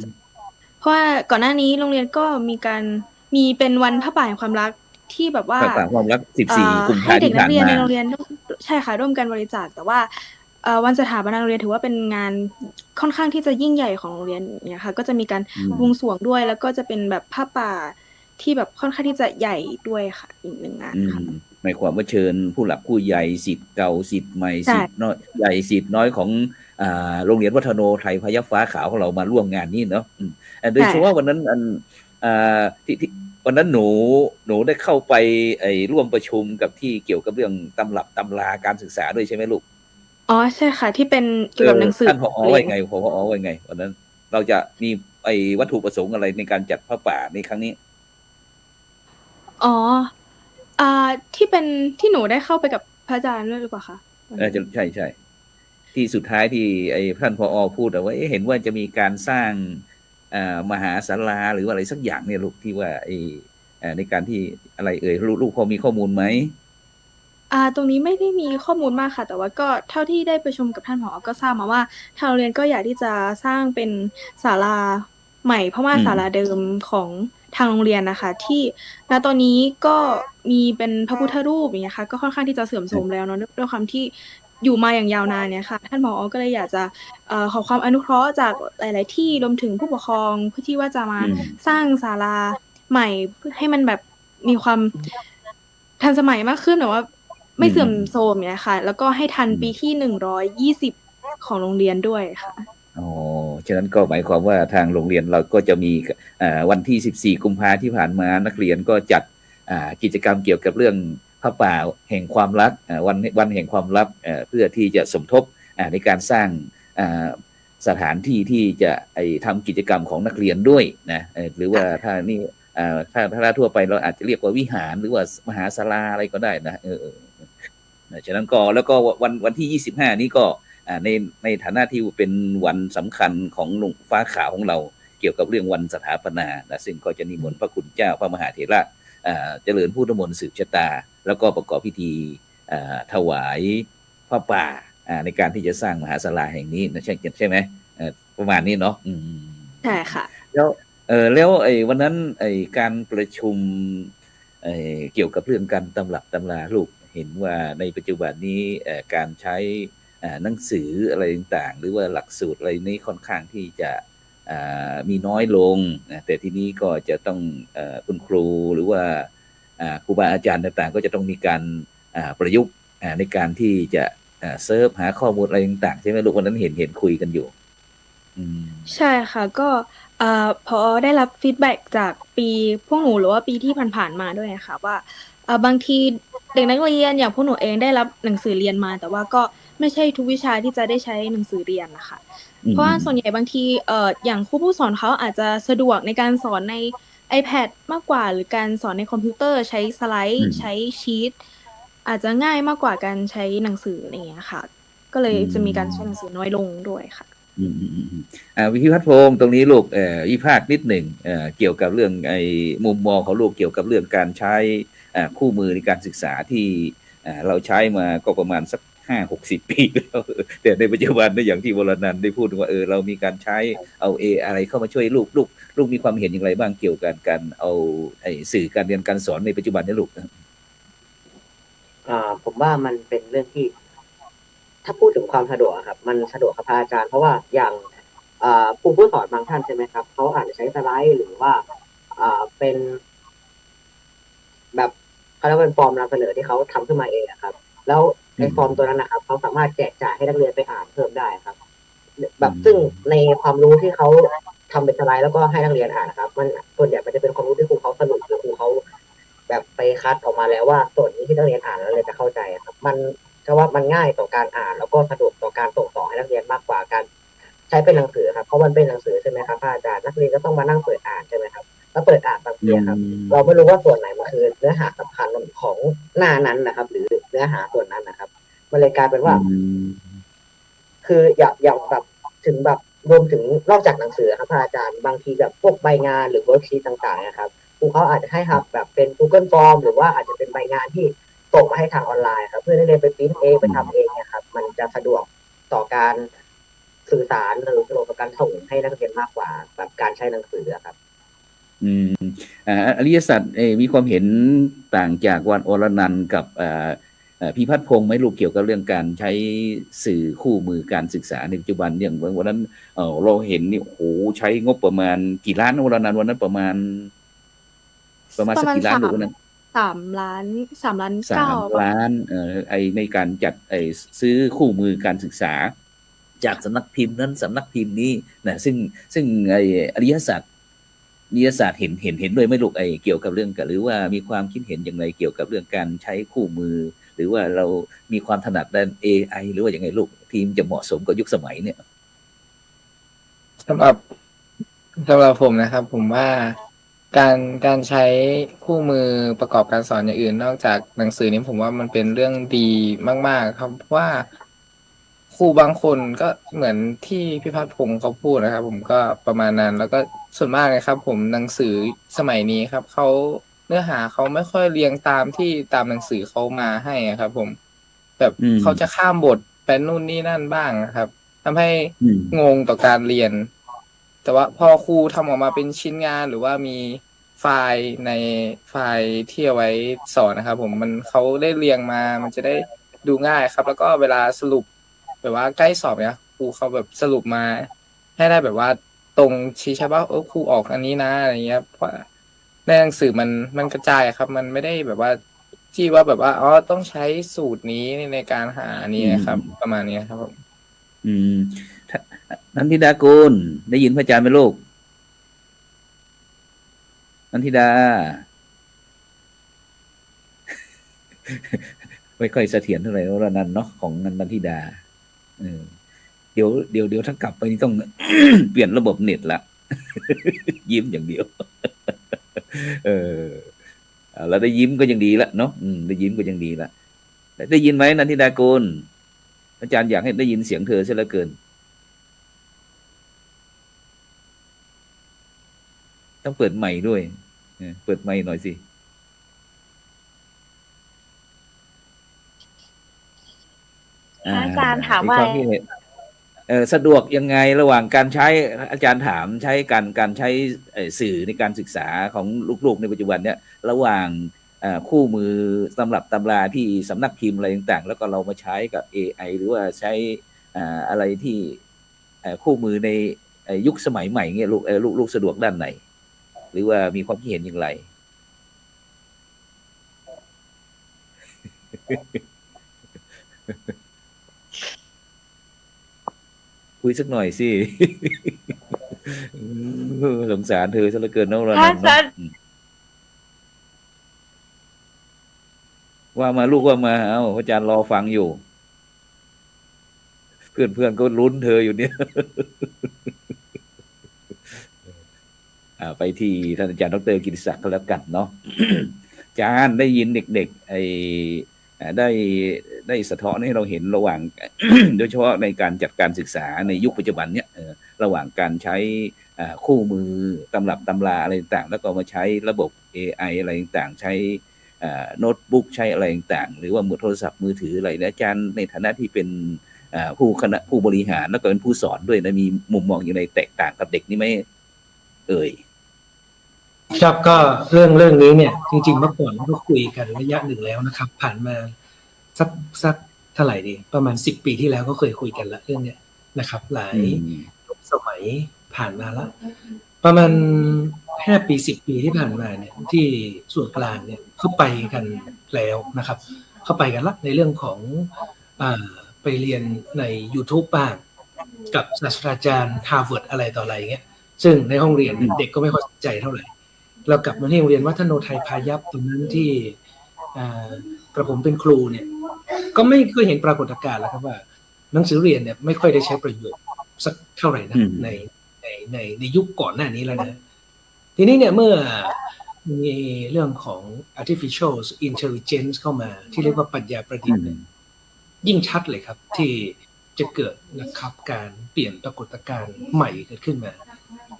เพราะว่าก่อนหน้านี้โรงเรียนก็มีเป็นวันผ้าป่าความรักที่แบบว่าผ้าป่าความรัก14 กุมภาพันธ์ให้เด็กนักเรียนในโรงเรียนใช่ค่ะร่วมกันบริจาคแต่ว่าวันสถาปนาโรงเรียนถือว่าเป็นงานค่อนข้างที่จะยิ่งใหญ่ของโรงเรียนเนี่ยค่ะก็จะมีการบวงสรวงด้วยแล้วก็จะเป็นแบบผ้าป่าที่แบบค่อนข้างที่จะใหญ่ด้วยค่ะอีกหนึ่งงานค่ะหมายความว่าเชิญผู้หลักผู้ใหญ่ศิษย์เก่าศิษย์ใหม่ศิษย์น้อยใหญ่ศิษย์น้อยของโรงเรียนวัฒโนไทยพยัคฆ์ฟ้าขาวของเรามาร่วมงานนี้เนาะโดยเฉพาะวันนั้นที่วันนั้นหนูได้เข้าไปร่วมประชุมกับที่เกี่ยวกับเรื่องตำรับตำราการศึกษาด้วยใช่ไหมลูกอ๋อใช่ค่ะที่เป็นเกี่ยวกับหนังสือท่านผอ.ว่าไงผอ.ว่าไงวันนั้นเราจะมีวัตถุประสงค์อะไรในการจัดผ้าป่าในครั้งนี้ ที่เป็นที่หนูได้เข้าไปกับพระอาจารย์ด้วยหรือเปล่าคะ ใช่ใช่ที่สุดท้ายที่ไอ้ท่านผอ.พูดว่าเห็นว่าจะมีการสร้างมหาศาลาหรือว่าอะไรสักอย่างเนี่ยลูกที่ว่าในการที่อะไรลูกพอมีข้อมูลไหม ตรงนี้ไม่ได้มีข้อมูลมากค่ะ แต่ว่าก็เท่าที่ได้ประชุมกับท่านผอ.ก็ทราบมาว่าทางโรงเรียนก็อยากที่จะสร้างเป็นศาลาใหม่ เพราะว่าศาลาเดิมของทางโรงเรียนนะคะ ที่ณตอนนี้ก็มีเป็นพระพุทธรูปอย่างเงี้ยค่ะก็ค่อนข้างที่จะเสื่อมโทรมแล้วเนาะด้วยความที่อยู่มาอย่างยาวนานเนี่ยค่ะ ท่านผอ.ก็เลยอยากจะขอความอนุเคราะห์จากหลาย ๆ ที่รวมถึงผู้ปกครองเพื่อที่ว่าจะมาสร้างศาลาใหม่เพื่อให้มันแบบมีความทันสมัยมากขึ้นแต่ว่าไม่เสื่อมโทรมเนี่ยค่ะ แล้วก็ให้ทันปีที่120ของโรงเรียนด้วยค่ะอ๋อฉะนั้นก็หมายความว่าทางโรงเรียนเราก็จะมีวันที่14กุมภาที่ผ่านมานักเรียนก็จัดกิจกรรมเกี่ยวกับเรื่องพระป่าแห่งความรักวันแห่งความรักเพื่อที่จะสมทบในการสร้างสถานที่ที่จะทำกิจกรรมของนักเรียนด้วยนะหรือว่าถ้านี่ถ้าทั่วไปเราอาจจะเรียกว่าวิหารหรือว่ามหาศาลาอะไรก็ได้นะฉะนั้นก็แล้วก็วันที่25นี้ก็ในฐานะที่เป็นวันสำคัญของหลวงฟ้าขาวของเราเกี่ยวกับเรื่องวันสถาปนานะซึ่งก็จะนิมนต์พระคุณเจ้าพระมหาเถระเจริญพุทธมนต์สืบชะตาแล้วก็ประกอบพิธีถวายพระป่าในการที่จะสร้างมหาศาลาแห่งนี้นะใช่ไหมประมาณนี้เนาะใช่ค่ะแล้ววันนั้นการประชุมเกี่ยวกับเรื่องการตำรับตำราลูกเห็นว่าในปัจจุบันนี้การใช้หนังสืออะไรต่างๆหรือว่าหลักสูตรอะไรนี้ค่อนข้างที่จะมีน้อยลงแต่ทีนี้ก็จะต้องคุณครูหรือว่าครูบาอาจารย์ต่างๆก็จะต้องมีการประยุกต์ในการที่จะเซิร์ชหาข้อมูลอะไรต่างๆใช่ไหมลูกวันนั้นเห็นคุยกันอยู่ใช่ค่ะก็พอได้รับฟีดแบ็กจากปีพวกหนูหรือว่าปีที่ผ่านๆมาด้วยค่ะว่าบางทีเด็กนักเรียนอย่างพวกหนูเองได้รับหนังสือเรียนมาแต่ว่าก็ไม่ใช่ทุกวิชาที่จะได้ใช้หนังสือเรียนนะคะเพราะว่าส่วนใหญ่บางทีอย่างครูผู้สอนเขาอาจจะสะดวกในการสอนใน iPad มากกว่าหรือการสอนในคอมพิวเตอร์ใช้สไลด์ใช้ชีทอาจจะง่ายมากกว่าการใช้หนังสืออะไรอย่างเงี้ยค่ะก็เลยจะมีการใช้หนังสือน้อยลงด้วยค่ะวิพัฒน์พงศ์ตรงนี้ลูกวิพากษ์นิดหนึ่งเกี่ยวกับเรื่องมุมมองของลูกเกี่ยวกับเรื่องการใช้คู่มือในการศึกษาที่เราใช้มาก็ประมาณสัก50-60 ปีแล้วแต่ในปัจจุบันเนี่ยอย่างที่วรนันท์ได้พูดว่าเรามีการใช้เอาอะไรเข้ามาช่วยลูกมีความเห็นอย่างไรบ้างเกี่ยวกับการเอาสื่อการเรียนการสอนในปัจจุบันนี้ลูกผมว่ามันเป็นเรื่องที่ถ้าพูดถึงความสะดวกครับมันสะดวกครับอาจารย์เพราะว่าอย่างครูผู้สอนบางท่านใช่ไหมครับเขาอาจจะใช้สไลด์หรือว่าเป็นแบบเขาเรียกว่าเป็นฟอร์มนำเสนอที่เขาทำขึ้นมาเองครับแล้วในฟอร์มตัวนั้นนะครับเขาสามารถแจกจ่ายให้นักเรียนไปอ่านเพิ่มได้ครับแบบซึ่งในความรู้ที่เขาทำเป็นสไลด์แล้วก็ให้นักเรียนอ่านนะครับมันส่วนใหญ่มันจะเป็นความรู้ที่ครูเขาสรุปหรือครูเขาแบบไปคัดออกมาแล้วว่าส่วนนี้ที่นักเรียนอ่านแล้วเลยจะเข้าใจครับมันก็ว่ามันง่ายต่อการอ่านแล้วก็สะดวกต่อการส่งต่อให้นักเรียนมากกว่าการใช้เป็นหนังสือครับเพราะมันเป็นหนังสือใช่ไหมครับอาจารย์นักเรียนก็ต้องมานั่งเปิดอ่านใช่ไหมครับแล้วเปิดอ่านบางทีครับเราไม่รู้ว่าส่วนไหนมันคือเนื้อหาสำคัญของหน้านั้นนะครับหรือเนื้อหาส่วนนั้นนะครับมันเลยกลายเป็นว่าคืออย่างแบบถึงแบบรวมถึงนอกจากหนังสือครับอาจารย์บางทีแบบพวกใบงานหรือเวิร์กชีตต่างๆนะครับครูเขาอาจจะให้ครับแบบเป็น Google Form หรือว่าอาจจะเป็นใบงานที่ส่งมาให้ทางออนไลน์ครับเพื่อให้เรียนไปปริ้นเองไปทำเองนะครับมันจะสะดวกต่อการสื่อสารหรือสะดวกต่อการส่งให้นักเรียนมากกว่าแบบการใช้หนังสือครับอริยสัจมีความเห็นต่างจากวันอรนันท์กับพิพัฒน์พงศ์ไหมลูกเกี่ยวกับเรื่องการใช้สื่อคู่มือการศึกษาในปัจจุบันอย่างวันนั้นเราเห็นนี่โอ้โหใช้งบประมาณกี่ล้านวรนันท์วันนั้นประมาณสักกี่ล้านลูกนั้น3 ล้าน3 ล้าน9 ล้านในการจัดซื้อคู่มือการศึกษาจากสำนักพิมพ์นั้นสำนักพิมพ์นี้นะซึ่งอริยสัจนิยศาสตร์เห็นด้วยไหมลูกเกี่ยวกับเรื่องกันหรือว่ามีความคิดเห็นอย่างไรเกี่ยวกับเรื่องการใช้คู่มือหรือว่าเรามีความถนัดด้าน AI หรือว่าอย่างไงลูกทีมจะเหมาะสมกับยุคสมัยเนี่ยสำหรับผมนะครับผมว่า การใช้คู่มือประกอบการสอนอย่างอื่นนอกจากหนังสือนี้ผมว่ามันเป็นเรื่องดีมากๆครับเพราะว่าครูบางคนก็เหมือนที่พี่พัฒน์พงศ์เขาพูดนะครับ ผมก็ประมาณนั้น แล้วก็ส่วนมากนะครับ ผมหนังสือสมัยนี้ครับเขาเนื้อหาเขาไม่ค่อยเรียงตามที่ตามหนังสือเขามาให้ครับ ผมแบบ อืม เขาจะข้ามบทไปนู่นนี่นั่นบ้างนะครับทำให้ อืม งงต่อการเรียน แต่ว่าพอครูทำออกมาเป็นชิ้นงานหรือว่ามีไฟล์ในไฟล์ที่เอาไว้สอนนะครับ ผมมันเขาได้เรียงมามันจะได้ดูง่ายครับ แล้วก็เวลาสรุปแบบว่าใกล้สอบเนี่ยครูเขาแบบสรุปมาให้ได้แบบว่าตรงชี้ชัดว่าครูออกอันนี้นะอะไรเงี้ยเพราะในหนังสือมันกระจายครับ มันไม่ได้แบบว่าที่ว่าแบบว่าอ๋อต้องใช้สูตรนี้ในการหาอันนี้ครับ ประมาณนี้ครับผม อืมถ้านันทิดากูลได้ยินพระอาจารย์ไหมลูกนันทิดา ไม่ค่อยเสถียรเท่าไหร่แล้วนันเนาะของนันทิดาเออเดี๋ยวถ้ากลับไปนี่ต้อง เปลี่ยนระบบเน็ตละ ยิ้มอย่างเดียว เออเอาแล้วได้ยิ้มก็ยังดีละเนาะได้ยิ้มก็ยังดีละได้ยินไหมนันทิดากูลอาจารย์อยากให้ได้ยินเสียงเธอเสียเหลือเกินต้องเปิดไมค์ด้วยเปิดไมค์หน่อยสิอาจารย์ถามว่า ความคิดเห็นสะดวกยังไงระหว่างการใช้อาจารย์ถามใช้การใช้สื่อในการศึกษาของลูกๆในปัจจุบันเนี่ยระหว่างคู่มือสำหรับตำราที่สำนักพิมพ์อะไรต่างๆแล้วก็เรามาใช้กับ AI หรือว่าใช้อะไรที่คู่มือในยุคสมัยใหม่เงี้ยลูกสะดวกด้านไหนหรือว่ามีความคิดเห็นอย่างไร คุยสักหน่อยสิ สงสารเธอซะเหลือเกินเนอะเรา ถ้า เนาะว่ามาลูกว่ามาเอาอาจารย์รอฟังอยู่ เพื่อนก็ลุ้นเธออยู่เนี่ย ไปที่ท่านอาจารย์ดร.กิติศักดิ์ก็แล้วกันเนาะ อาจารย์ได้ยินเด็กๆได้สะท้อนให้เราเห็นระหว่าง โดยเฉพาะในการจัดการศึกษาในยุคปัจจุบันเนี่ยระหว่างการใช้คู่มือตำรับตำราอะไรต่างๆแล้วก็มาใช้ระบบ AI อะไรต่างๆใช้โน้ตบุ๊กใช้อะไรต่างๆหรือว่ามือโทรศัพท์มือถืออะไรนะอาจารย์ในฐานะที่เป็นผู้บริหารแล้วก็เป็นผู้สอนด้วยนะมีมุมมองอย่างไรแตกต่างกับเด็กนี่ไหมครับก็เรื่องนี้เนี่ยจริงๆเมื่อก่อนเราก็คุยกันระยะหนึ่งแล้วนะครับ ผ่านมาสักเท่าไหร่ดีประมาณ10 ปีที่แล้วก็เคยคุยกันละเรื่องเนี้ยนะครับหลายสมัยผ่านมาละประมาณ5 ปี10 ปีที่ผ่านมาเนี่ยที่ส่วนกลางเนี่ยเข้าไปกันแล้วนะครับเข้าไปกันละในเรื่องของไปเรียนใน YouTube บ้างกับศาสตราจารย์ Harvard อะไรต่ออะไรเงี้ยซึ่งในห้องเรียนเด็กก็ไม่ค่อยสนใจเท่าไหร่เรากลับมาที่โรงเรียนวัฒโนไทยพายัพตรงนั้นที่กระผมเป็นครูเนี่ยก็ไม่เคยเห็นปรากฏการณ์แล้วครับว่าหนังสือเรียนเนี่ยไม่ค่อยได้ใช้ประโยชน์สักเท่าไหร่นะในยุคก่อนหน้านี้แล้วนะทีนี้เนี่ยเมื่อมีเรื่องของ artificial intelligence เข้ามาที่เรียกว่าปัญญาประดิษฐ์ยิ่งชัดเลยครับที่จะเกิดนะครับการเปลี่ยนปรากฏการณ์ใหม่เกิดขึ้นมา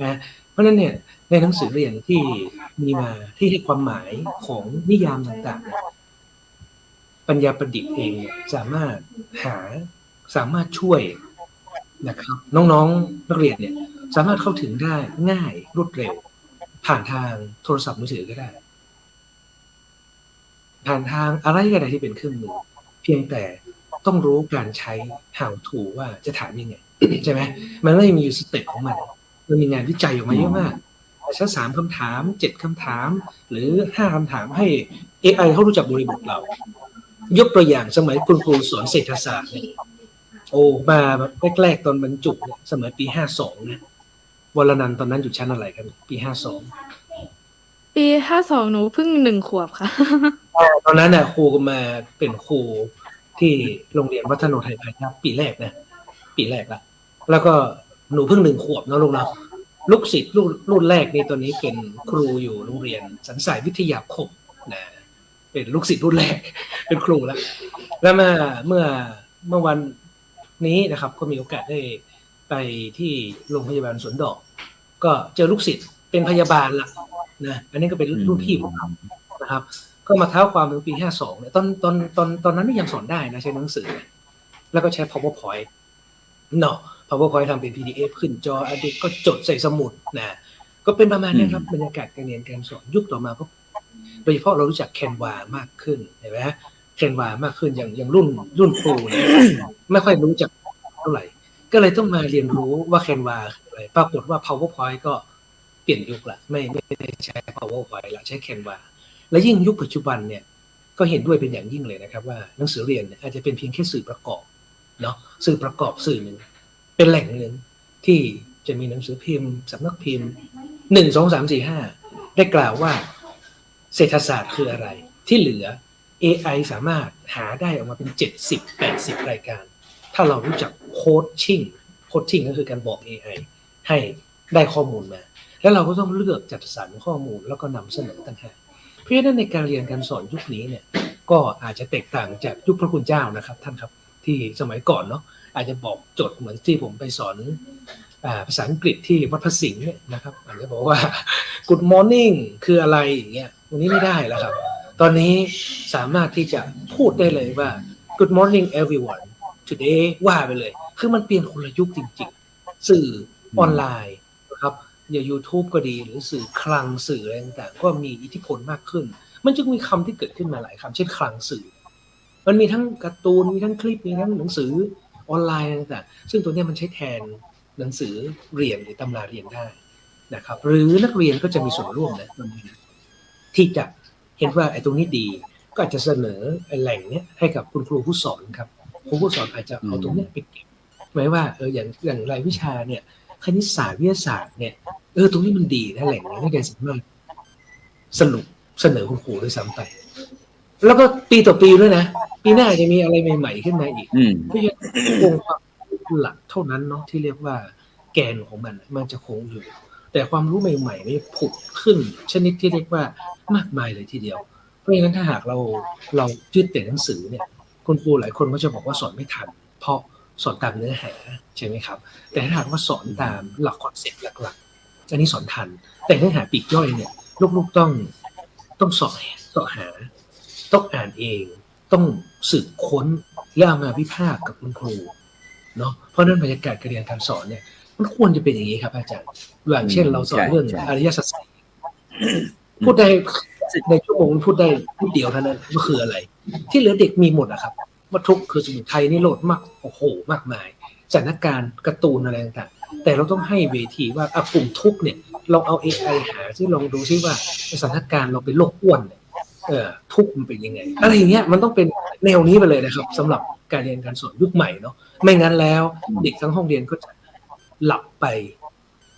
นะเพราะฉะนั้นเนี่ยในหนังสือเรียนที่มีมาที่ให้ความหมายของนิยามต่างๆปัญญาประดิษฐ์เองเนี่ยสามารถช่วยนะครับน้องๆนักเรียนเนี่ยสามารถเข้าถึงได้ง่ายรวดเร็วผ่านทางโทรศัพท์มือถือก็ได้ผ่านทางอะไรก็ได้ที่เป็นเครื่องมือเพียงแต่ต้องรู้การใช้ how to ว่าจะถามยังไง ใช่ไหมมันไม่มีอยู่สเต็ปของมันมีงานวิจัยออกมาเยอะมากสัก3 คำถาม7 คำถามหรือ5 คำถามให้ AI เขารู้จักบริบทเรายกตัวอย่างสมัยคุณครูสอนเศรษฐศาสตร์เนี่ยโอ้มาแบบแรกๆตอนบรรจุเนี่ยสมัยปี52เนี่ยวรนันท์ตอนนั้นอยู่ชั้นอะไรกันปี52ปี52หนูเพิ่ง1 ขวบค่ะ ตอนนั้นน่ะครูก็มาเป็นครูที่โรงเรียนวัฒโนไทยพายัพปีแรกนะปีแรกละแล้วก็หนูเพิ่ง1 ขวบเนาะลูกเนาะ ลูกศิษย์รุ่นแรกนี่ตัวนี้เป็นครูอยู่โรงเรียนสันสายวิทยาคมนะเป็นลูกศิษย์รุ่นแรก เป็นครูแล้วเมื่อวันนี้นะครับ ก็มีโอกาสได้ไปที่โรงพยาบาลสวนดอก ก็เจอลูกศิษย์เป็นพยาบาลละนะอันนี้ก็เป็นรุ่นพี่ผมนะครับ ก็มาเท้าความถึงปี52เนี่ยตอนนั้นนี่ยังสอนได้นะใช้หนังสือแล้วก็ใช้ PowerPoint เนาะ PowerPoint ทำเป็น PDF ขึ้นจอเด็กก็จดใส่สมุดนะก็เป็นประมาณนี้ครับบรรยากาศการเรียนการสอนยุคต่อมาก็โดยเฉพาะเรารู้จักแคนวามากขึ้นเห็นไหมแคนวามากขึ้นอย่างรุ่นครูเนี่ยไม่ค่อยรู้จักเท่าไหร่ก็เลยต้องมาเรียนรู้ว่าแคนวาคืออะไรปรากฏว่า PowerPoint ก็เปลี่ยนยุคละไม่ได้ใช้ PowerPoint ละใช้แคนวาและยิ่งยุคปัจจุบันเนี่ยก็เห็นด้วยเป็นอย่างยิ่งเลยนะครับว่าหนังสือเรียนอาจจะเป็นเพียงแค่สื่อประกอบเนาะสื่อประกอบสื่อหนึ่งเป็นแหล่งหนึ่งที่จะมีหนังสือพิมพ์สำนักพิมพ์1 2 3 4 5ได้กล่าวว่าเศรษฐศาสตร์คืออะไรที่เหลือ AI สามารถหาได้ออกมาเป็น70-80 รายการถ้าเรารู้จักโคชชิ่งก็คือการบอก AI ให้ได้ข้อมูลมาแล้วเราก็ต้องเลือกจัดสรรข้อมูลแล้วก็นำเสนอต่างหากเพราะฉะนั้นในการเรียนการสอนยุคนี้เนี่ยก็อาจจะแตกต่างจากยุคพระคุณเจ้านะครับท่านครับที่สมัยก่อนเนาะอาจจะบอกจดเหมือนที่ผมไปสอนภาษาอังกฤษที่วัดพระสิงห์เนี่ยนะครับอาจจะบอกว่า Good morning คืออะไรอย่างเงี้ยวันนี้ไม่ได้แล้วครับตอนนี้สามารถที่จะพูดได้เลยว่า Good morning everyone today ว่าไปเลยคือมันเปลี่ยนคนละยุคจริงๆสื่อออนไลน์นะครับอย่าง YouTube ก็ดีหรือสื่อคลังสื่ออะไรต่างๆก็มีอิทธิพลมากขึ้นมันจึงมีคำที่เกิดขึ้นมาหลายคำเช่นคลังสื่อมันมีทั้งการ์ตูนมีทั้งคลิปมีทั้งหนังสือออนไลน์ต่างๆซึ่งตัวนี้มันใช้แทนหนังสือเรียนหรือตำราเรียนได้นะครับหรือนักเรียนก็จะมีส่วนร่วมนะที่จะเห็นว่าไอ้ตรงนี้ดีก็อาจจะเสนอไอ้แหล่งเนี้ยให้กับคุณครูผู้สอนครับครูผู้สอนอาจจะเอาตรงนี้ไปเก็บไว้ว่าอย่างรายวิชาเนี่ยคณิตศาสตร์วิทยาศาสตร์เนี่ยตรงนี้มันดีนะแหล่งนี้ให้การสามารถสรุปเสนอคุณครูด้วยซ้ำไปแล้วก็ปีต่อปีด้วยนะปีหน้าจะมีอะไรใหม่ๆขึ้นมาอีกเพราะฉะนั้นองค์ความหลักเท่านั้นเนาะที่เรียกว่าแกนของมันจะคงอยู่แต่ความรู้ใหม่ๆนี่ผุดขึ้นชนิดที่เรียกว่ามากมายเลยทีเดียวเพราะฉะนั้นถ้าหากเรายึดแต่หนังสือเนี่ยคุณครูหลายคนก็จะบอกว่าสอนไม่ทันเพราะสอนตามเนื้อหาใช่ไหมครับแต่ถ้าหากว่าสอนตามหลักคอนเซ็ปต์หลักๆอันนี้สอนทันแต่เนื้อหาปลีกย่อยเนี่ยลูกๆต้องสอบหาต้องอ่านเองต้องสืบค้นแล้วเอามาวิพากษ์กับคุณครูเนาะเพราะนั้นบรรยากาศการเรียนการสอนเนี่ยมันควรจะเป็นอย่างนี้ครับอาจารย์อย่างเช่นเราสอนเรื่องอริยสัจสี่พูดได้ในชั่วโมงพูดได้พูดเดียวเท่านั้นก็คืออะไรที่เหลือเด็กมีหมดนะครับว่าทุกคือสมุนไพรนี่โหลดมากโอ้โหมากมายสถานการณ์การ์ตูนอะไรต่างๆแต่เราต้องให้เวทีว่ากลุ่มทุกเนี่ยเราเอา AI หาที่ลองดูซิว่าสถานการณ์เราเป็นโรคอ้วนทุกมันเป็นยังไงอะไรอย่างเงี้ยมันต้องเป็นแนวนี้ไปเลยนะครับสำหรับการเรียนการสอนยุคใหม่เนาะไม่งั้นแล้วเด็กทั้งห้องเรียนก็จะหลับไป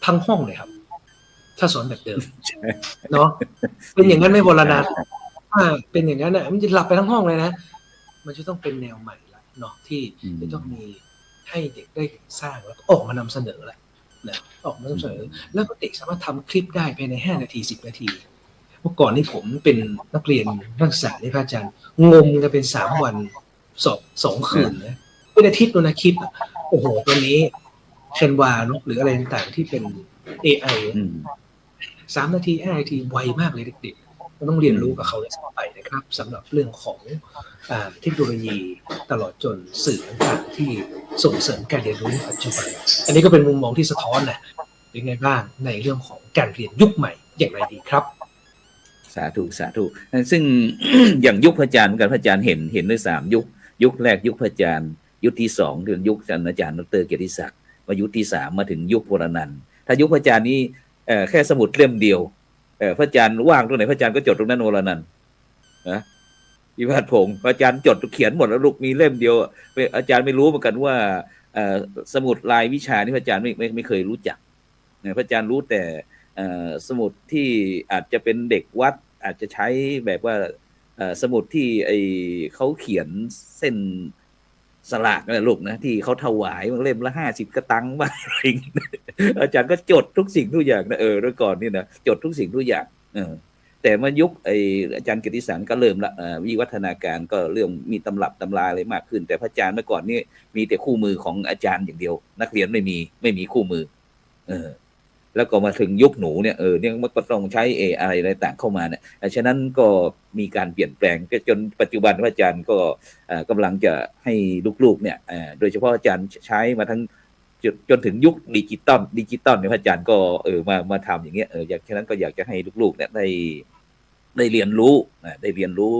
ทั้งห้องเลยครับถ้าสอนแบบเดิมเนาะเป็นอย่างนั้นไม่โบราณเป็นอย่างนั้นมันจะหลับไปทั้งห้องเลยนะมันจะต้องเป็นแนวใหม่ละเนาะที่จะต้องมีให้เด็กได้สร้างแล้วออกมานำเสนอละนะออกมานำเสนอแล้วก็เด็กสามารถทำคลิปได้ภายใน5 นาที10 นาทีเมื่อก่อนนี่ผมเป็นนักเรียนนักศึกษาที่พระอาจารย์งมกันเป็น3 วัน2 คืนนะเป็นอาทิตย์นะคลิปโอ้โหตัวนี้แคนวาเนาะหรืออะไรต่างๆที่เป็น AI 3 นาที5 นาทีไวมากเลยเด็กๆเราต้องเรียนรู้กับเขาต่อไปนะครับสำหรับเรื่องของเทคโนโลยีตลอดจนสื่อต่างๆที่ส่งเสริมการเรียนรู้ในปัจจุบันอันนี้ก็เป็นมุมมองที่สะท้อนนะเป็นไงบ้างในเรื่องของการเรียนยุคใหม่อย่างไรดีครับสาธุซึ่ง อย่างยุคพระอาจารย์เหมือนกันพระอาจารย์เห็นด้วย3 ยุคแรกยุคพระอาจารย์ยุคที่2คือยุคอาจารย์ดร.เกียรติศักดิ์มายุคที่3มาถึงยุควรนันท์ถ้ายุคพระอาจารย์นี้แค่สมุดเล่มเดียวพระอาจารย์ว่างตรงไหนพระอาจารย์ก็จดตรงนั้นวรนันท์นะวิพัฒน์พงศ์พระอาจารย์จดเขียนหมดแล้วลูกมีเล่มเดียวอาจารย์ไม่รู้เหมือนกันว่าสมุดรายวิชานี่พระอาจารย์ไม่เคยรู้จักพระอาจารย์รู้แต่สมุดที่อาจจะเป็นเด็กวัดอาจจะใช้แบบว่าสมุดที่เขาเขียนเส้น สลากนะลูกนะที่เขาถวายมันเล่มละ50 กระตังบ้างอะไรอย่างเงี้ยอาจารย์ก็จดทุกสิ่งทุกอย่างนะเมื่อก่อนนี่นะจดทุกสิ่งทุกอย่างแต่มายุคอาจารย์กิติสันก็เริ่มละวิวัฒนาการก็เรื่องมีตำรับตำราอะไรมากขึ้น แต่พระอาจารย์เมื่อก่อนนี่มีแต่คู่มือของอาจารย์อย่างเดียว นักเรียนไม่มีคู่มือแล้วก็มาถึงยุคหนูเนี่ยเนี่ยมันก็ต้องใช้อะไรต่างเข้ามาเนี่ยฉะนั้นก็มีการเปลี่ยนแปลงจนปัจจุบันพระอาจารย์ก็กำลังจะให้ลูกๆเนี่ยโดยเฉพาะอาจารย์ใช้มาทั้งจนถึงยุคดิจิตอลเนี่ยพระอาจารย์ก็มาทำอย่างเงี้ยฉะนั้นก็อยากจะให้ลูกๆเนี่ยได้เรียนรู้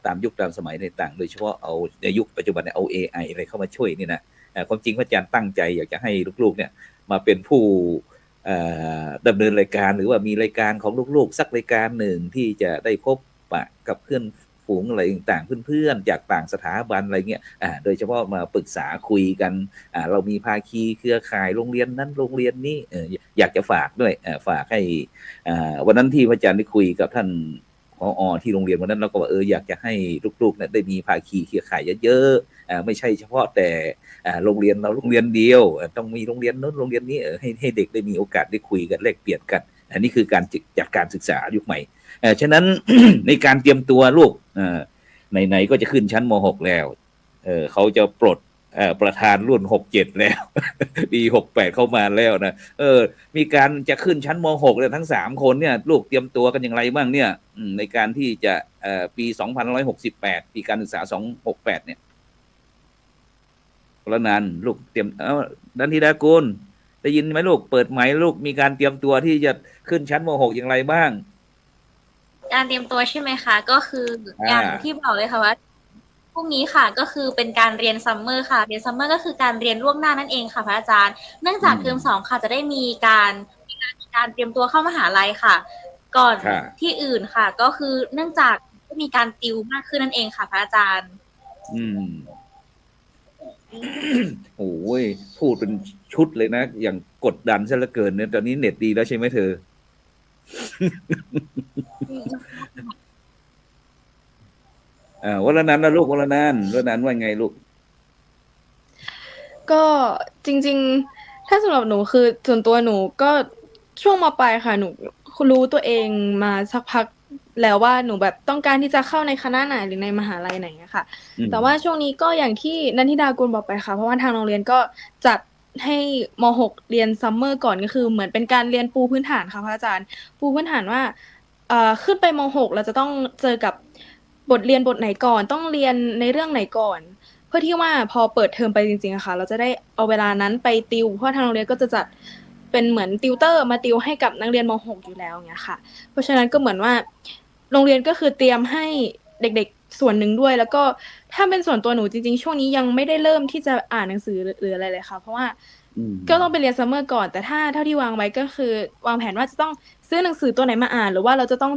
ตามยุคตามสมัยต่างๆโดยเฉพาะเอาในยุคปัจจุบันเนี่ยเอา AI อะไรเข้ามาช่วยนี่นะความจริงพระอาจารย์ตั้งใจอยากจะให้ลูกๆเนี่ยมาเป็นผู้ดำเนินรายการหรือว่ามีรายการของลูกๆสักรายการหนึ่งที่จะได้พบปะกับเพื่อนฝูงอะไรต่างๆเพื่อนๆจากต่างสถาบันอะไรเงี้ยโดยเฉพาะมาปรึกษาคุยกันเรามีภาคีเครือข่ายโรงเรียนนั้นโรงเรียนนี้อยากจะฝากด้วยฝากให้วันนั้นที่พระอาจารย์ได้คุยกับท่านผอ.ที่โรงเรียนวันนั้นเราก็ว่าอยากจะให้ลูกๆเนี่ยได้มีภาคีเครือข่ายเยอะๆไม่ใช่เฉพาะแต่โรงเรียนเราโรงเรียนเดียวต้องมีโรงเรียนโน้นโรงเรียนนี้ให้เด็กได้มีโอกาสได้คุยกันแลกเปลี่ยนกันอันนี้คือการจัดการศึกษายุคใหม่ฉะนั้น ในการเตรียมตัวลูกไหนๆก็จะขึ้นชั้นม.6 แล้วเขาจะปลดประธานรุ่น67แล้ว ปี68เข้ามาแล้วนะมีการจะขึ้นชั้นม.6เนี่ยทั้ง3คนเนี่ยลูกเตรียมตัวกันอย่างไรบ้างเนี่ยในการที่จะปี2568ปีการศึกษา268เนี่ยแล้วนั้นลูกเตรียมนันทิดากุลได้ยินไหมลูกเปิดไหมลูกมีการเตรียมตัวที่จะขึ้นชั้นม.6อย่างไรบ้างการเตรียมตัวใช่ไหมคะก็คืออย่างที่บอกเลยค่ะว่าพรุ่งนี้ค่ะก็คือเป็นการเรียนซัมเมอร์ค่ะเรียนซัมเมอร์ก็คือการเรียนล่วงหน้านั่นเองค่ะพระอาจารย์เนื่องจากเทอม2ค่ะจะได้มีการเตรียมตัวเข้ามหาลัยค่ะก่อนที่อื่นค่ะก็คือเนื่องจากมีการติวมากขึ้นนั่นเองค่ะพระอาจารย์โอ้ยพูดเป็นชุดเลยนะอย่างกดดันซะเหลือเกินเนี่ยตอนนี้เน็ตดีแล้วใช่ไหมเธอวรนันท์นะลูกวรนันท์ว่าไงลูกก็จริงๆถ้าสำหรับหนูคือส่วนตัวหนูก็ช่วงม.ปลายค่ะหนูรู้ตัวเองมาสักพักแล้วว่าหนูแบบต้องการที่จะเข้าในคณะไหนหรือในมหาลัยไหนอะค่ะแต่ว่าช่วงนี้ก็อย่างที่นันทิดากุลบอกไปค่ะเพราะว่าทางโรงเรียนก็จัดให้ม.6 เรียนซัมเมอร์ก่อนก็คือเหมือนเป็นการเรียนปูพื้นฐานค่ะพระอาจารย์ปูพื้นฐานว่าขึ้นไปม.6 เราจะต้องเจอกับบทเรียนบทไหนก่อนต้องเรียนในเรื่องไหนก่อนเพื่อที่ว่าพอเปิดเทอมไปจริงๆอะค่ะเราจะได้เอาเวลานั้นไปติวเพราะทางโรงเรียนก็จะจัดเป็นเหมือนติวเตอร์มาติวให้กับนักเรียนม.6 อยู่แล้วอย่างเงี้ยค่ะเพราะฉะนั้นก็เหมือนว่าโรงเรียนก็คือเตรียมให้เด็กๆส่วนหนึ่งด้วยแล้วก็ถ้าเป็นส่วนตัวหนูจริงๆช่วงนี้ยังไม่ได้เริ่มที่จะอ่านหนังสือหรืออะไรเลยค่ะเพราะว่าก็ต้องไปเรียนซัมเมอร์ก่อนแต่ถ้าเท่าที่วางไว้ก็คือวางแผนว่าจะต้องซื้อหนังสือตัวไหนมาอ่านหรือว่าเราจะต้อง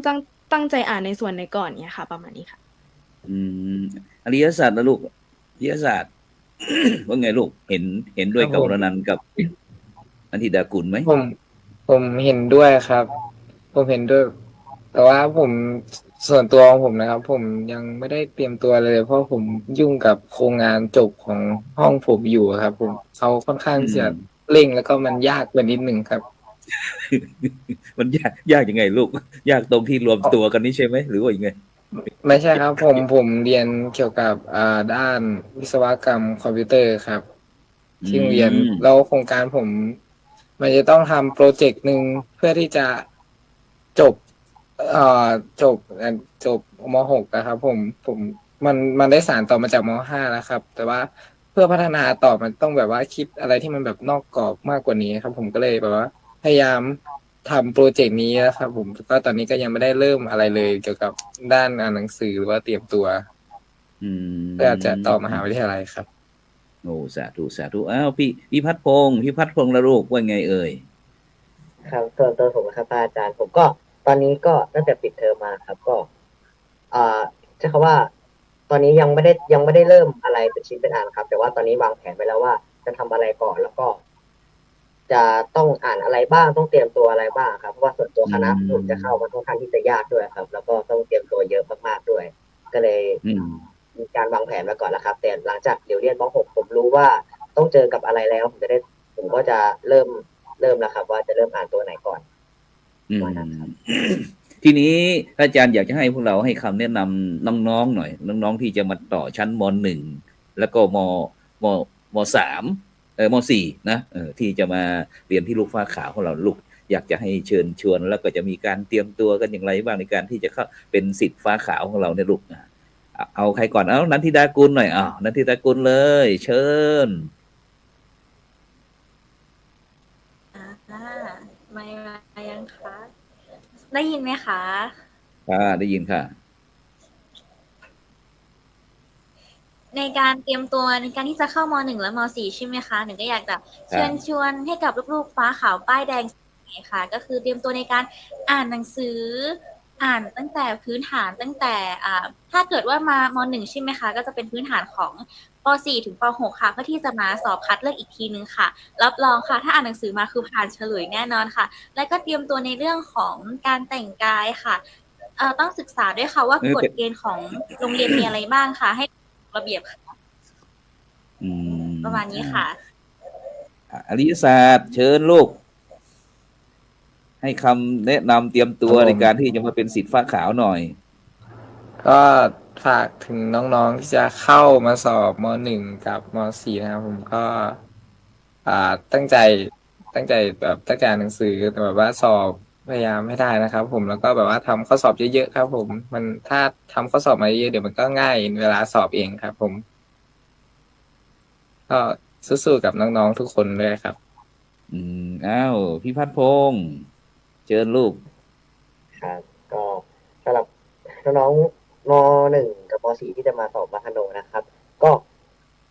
ตั้งใจอ่านในส่วนไหนก่อนเนี่ยค่ะประมาณนี้ค่ะอริยศาสตร์นะลูกอริยศาสตร์ ว่าไงลูกเห็นด้วยกับวรนันท์กับนันทิดากุลไหมผมเห็นด้วยครับผมเห็นด้วยแต่ว่าผมส่วนตัวของผมนะครับผมยังไม่ได้เตรียมตัวเลยเพราะผมยุ่งกับโครงงานจบของห้องผมอยู่ครับผมเขาค่อนข้างจะเร่งแล้วก็มันยากกว่านิดนึงครับ มันยากยังไงลูกยากตรงที่รวมตัวกันนี้ใช่ไหมหรือว่ายังไงไม่ใช่ครับผมเรียนเกี่ยวกับด้านวิศวกรรมคอมพิวเตอร์ครับที่เรียนแล้วโครงการผมมันจะต้องทำโปรเจกต์หนึ่งเพื่อที่จะจบม.6 นะครับผมมันได้สานต่อมาจากม.5 แล้วครับแต่ว่าเพื่อพัฒนาต่อมันต้องแบบว่าคิดอะไรที่มันแบบนอกกรอบมากกว่านี้ครับผมก็เลยแบบว่าพยายามทำโปรเจกต์นี้นะครับผมก็ตอนนี้ก็ยังไม่ได้เริ่มอะไรเลยเกี่ยวกับด้านอ่านหนังสือหรือว่าเตรียมตัวเพื่อจะต่อมหาวิทยาลัยครับโอ้สาธุอ้าวพี่พัฒพงษ์แล้วลูกว่าไงเอ่ยครับตัวผมนะครับอาจารย์ผมก็ตอนนี้ก็ตั้งแต่ปิดเทอมมาครับก็ใช่คำว่าตอนนี้ยังไม่ได้เริ่มอะไรเป็นชิ้นเป็นอันครับแต่ว่าตอนนี้วางแผนไว้แล้วว่าจะทำอะไรก่อนแล้วก็จะต้องอ่านอะไรบ้างต้องเตรียมตัวอะไรบ้างครับเพราะว่าส่วนตัวคณะผมจะเข้ามันค่อนข้างที่จะยากด้วยครับแล้วก็ต้องเตรียมตัวเยอะมากๆด้วยก็เลย มีการวางแผนมาก่อนแล้วครับ แต่หลังจากเดี๋ยวเรียนม .6 ผมรู้ว่าต้องเจอกับอะไรแล้วผมก็จะเริ่มแล้วครับ ว่าจะเริ่มอ่านตัวไหนก่อน อืม ว่านั้นครับ ทีนี้อาจารย์อยากจะให้พวกเราให้คำแนะนำน้องๆหน่อยน้องๆที่จะมาต่อชั้นม .1 แล้วก็ม .3 ม .4 นะที่จะมาเรียนที่ลูกฟ้าขาวของเราลูกอยากจะให้เชิญชวนแล้วก็จะมีการเตรียมตัวกันอย่างไรบ้างในการที่จะเข้าเป็นศิษย์ฟ้าขาวของเราเนี่ยลูกเอาใครก่อนเอานันทิดากุลหน่อยนันทิดากุลเลยเชิญ ไม่ยังคะได้ยินไหมคะ ได้ยินค่ะ ในการเตรียมตัวในการที่จะเข้าม.1 และม.4 ใช่ไหมคะหนูก็อยากจะเชิญชวนให้กับลูกๆฟ้าขาวป้ายแดงค่ะก็คือเตรียมตัวในการอ่านหนังสืออ่านตั้งแต่พื้นฐานตั้งแต่ถ้าเกิดว่ามาม .1 ใช่ไหมคะก็จะเป็นพื้นฐานของป.4 ถึงป.6 ค่ะเพื่อที่จะมาสอบคัดเลือกอีกทีนึงค่ะรับรองค่ะถ้าอ่านหนังสือมาคือผ่านเฉลยแน่นอนค่ะและก็เตรียมตัวในเรื่องของการแต่งกายค่ะต้องศึกษาด้วยค่ะว่ากฎเกณฑ์ของโรงเรียนมีอะไรบ้างค่ะให้ระเบียบค่ะประมาณนี้ค่ะอริยศาสตร์เชิญลูกให้คำแนะนำเตรียมตัวในการที่จะมาเป็นศิษย์ฟ้าขาวหน่อยก็ฝากถึงน้องๆที่จะเข้ามาสอบม .1 กับม .4 นะครับผมก็ตั้งใจแบบตั้งใจอ่านหนังสือแต่แบบว่าสอบพยายามให้ได้นะครับผมแล้วก็แบบว่าทำข้อสอบเยอะๆครับผมมันถ้าทำข้อสอบมาเยอะเดี๋ยวมันก็ง่ายเวลาสอบเองครับผมก็สู้ๆกับน้องๆทุกคนเลยครับพี่พัฒพงษ์เชิญลูกครับก็สำหรับน้องๆม .1 กับ ม .4 ที่จะมาสอบมัธยมนะครับก็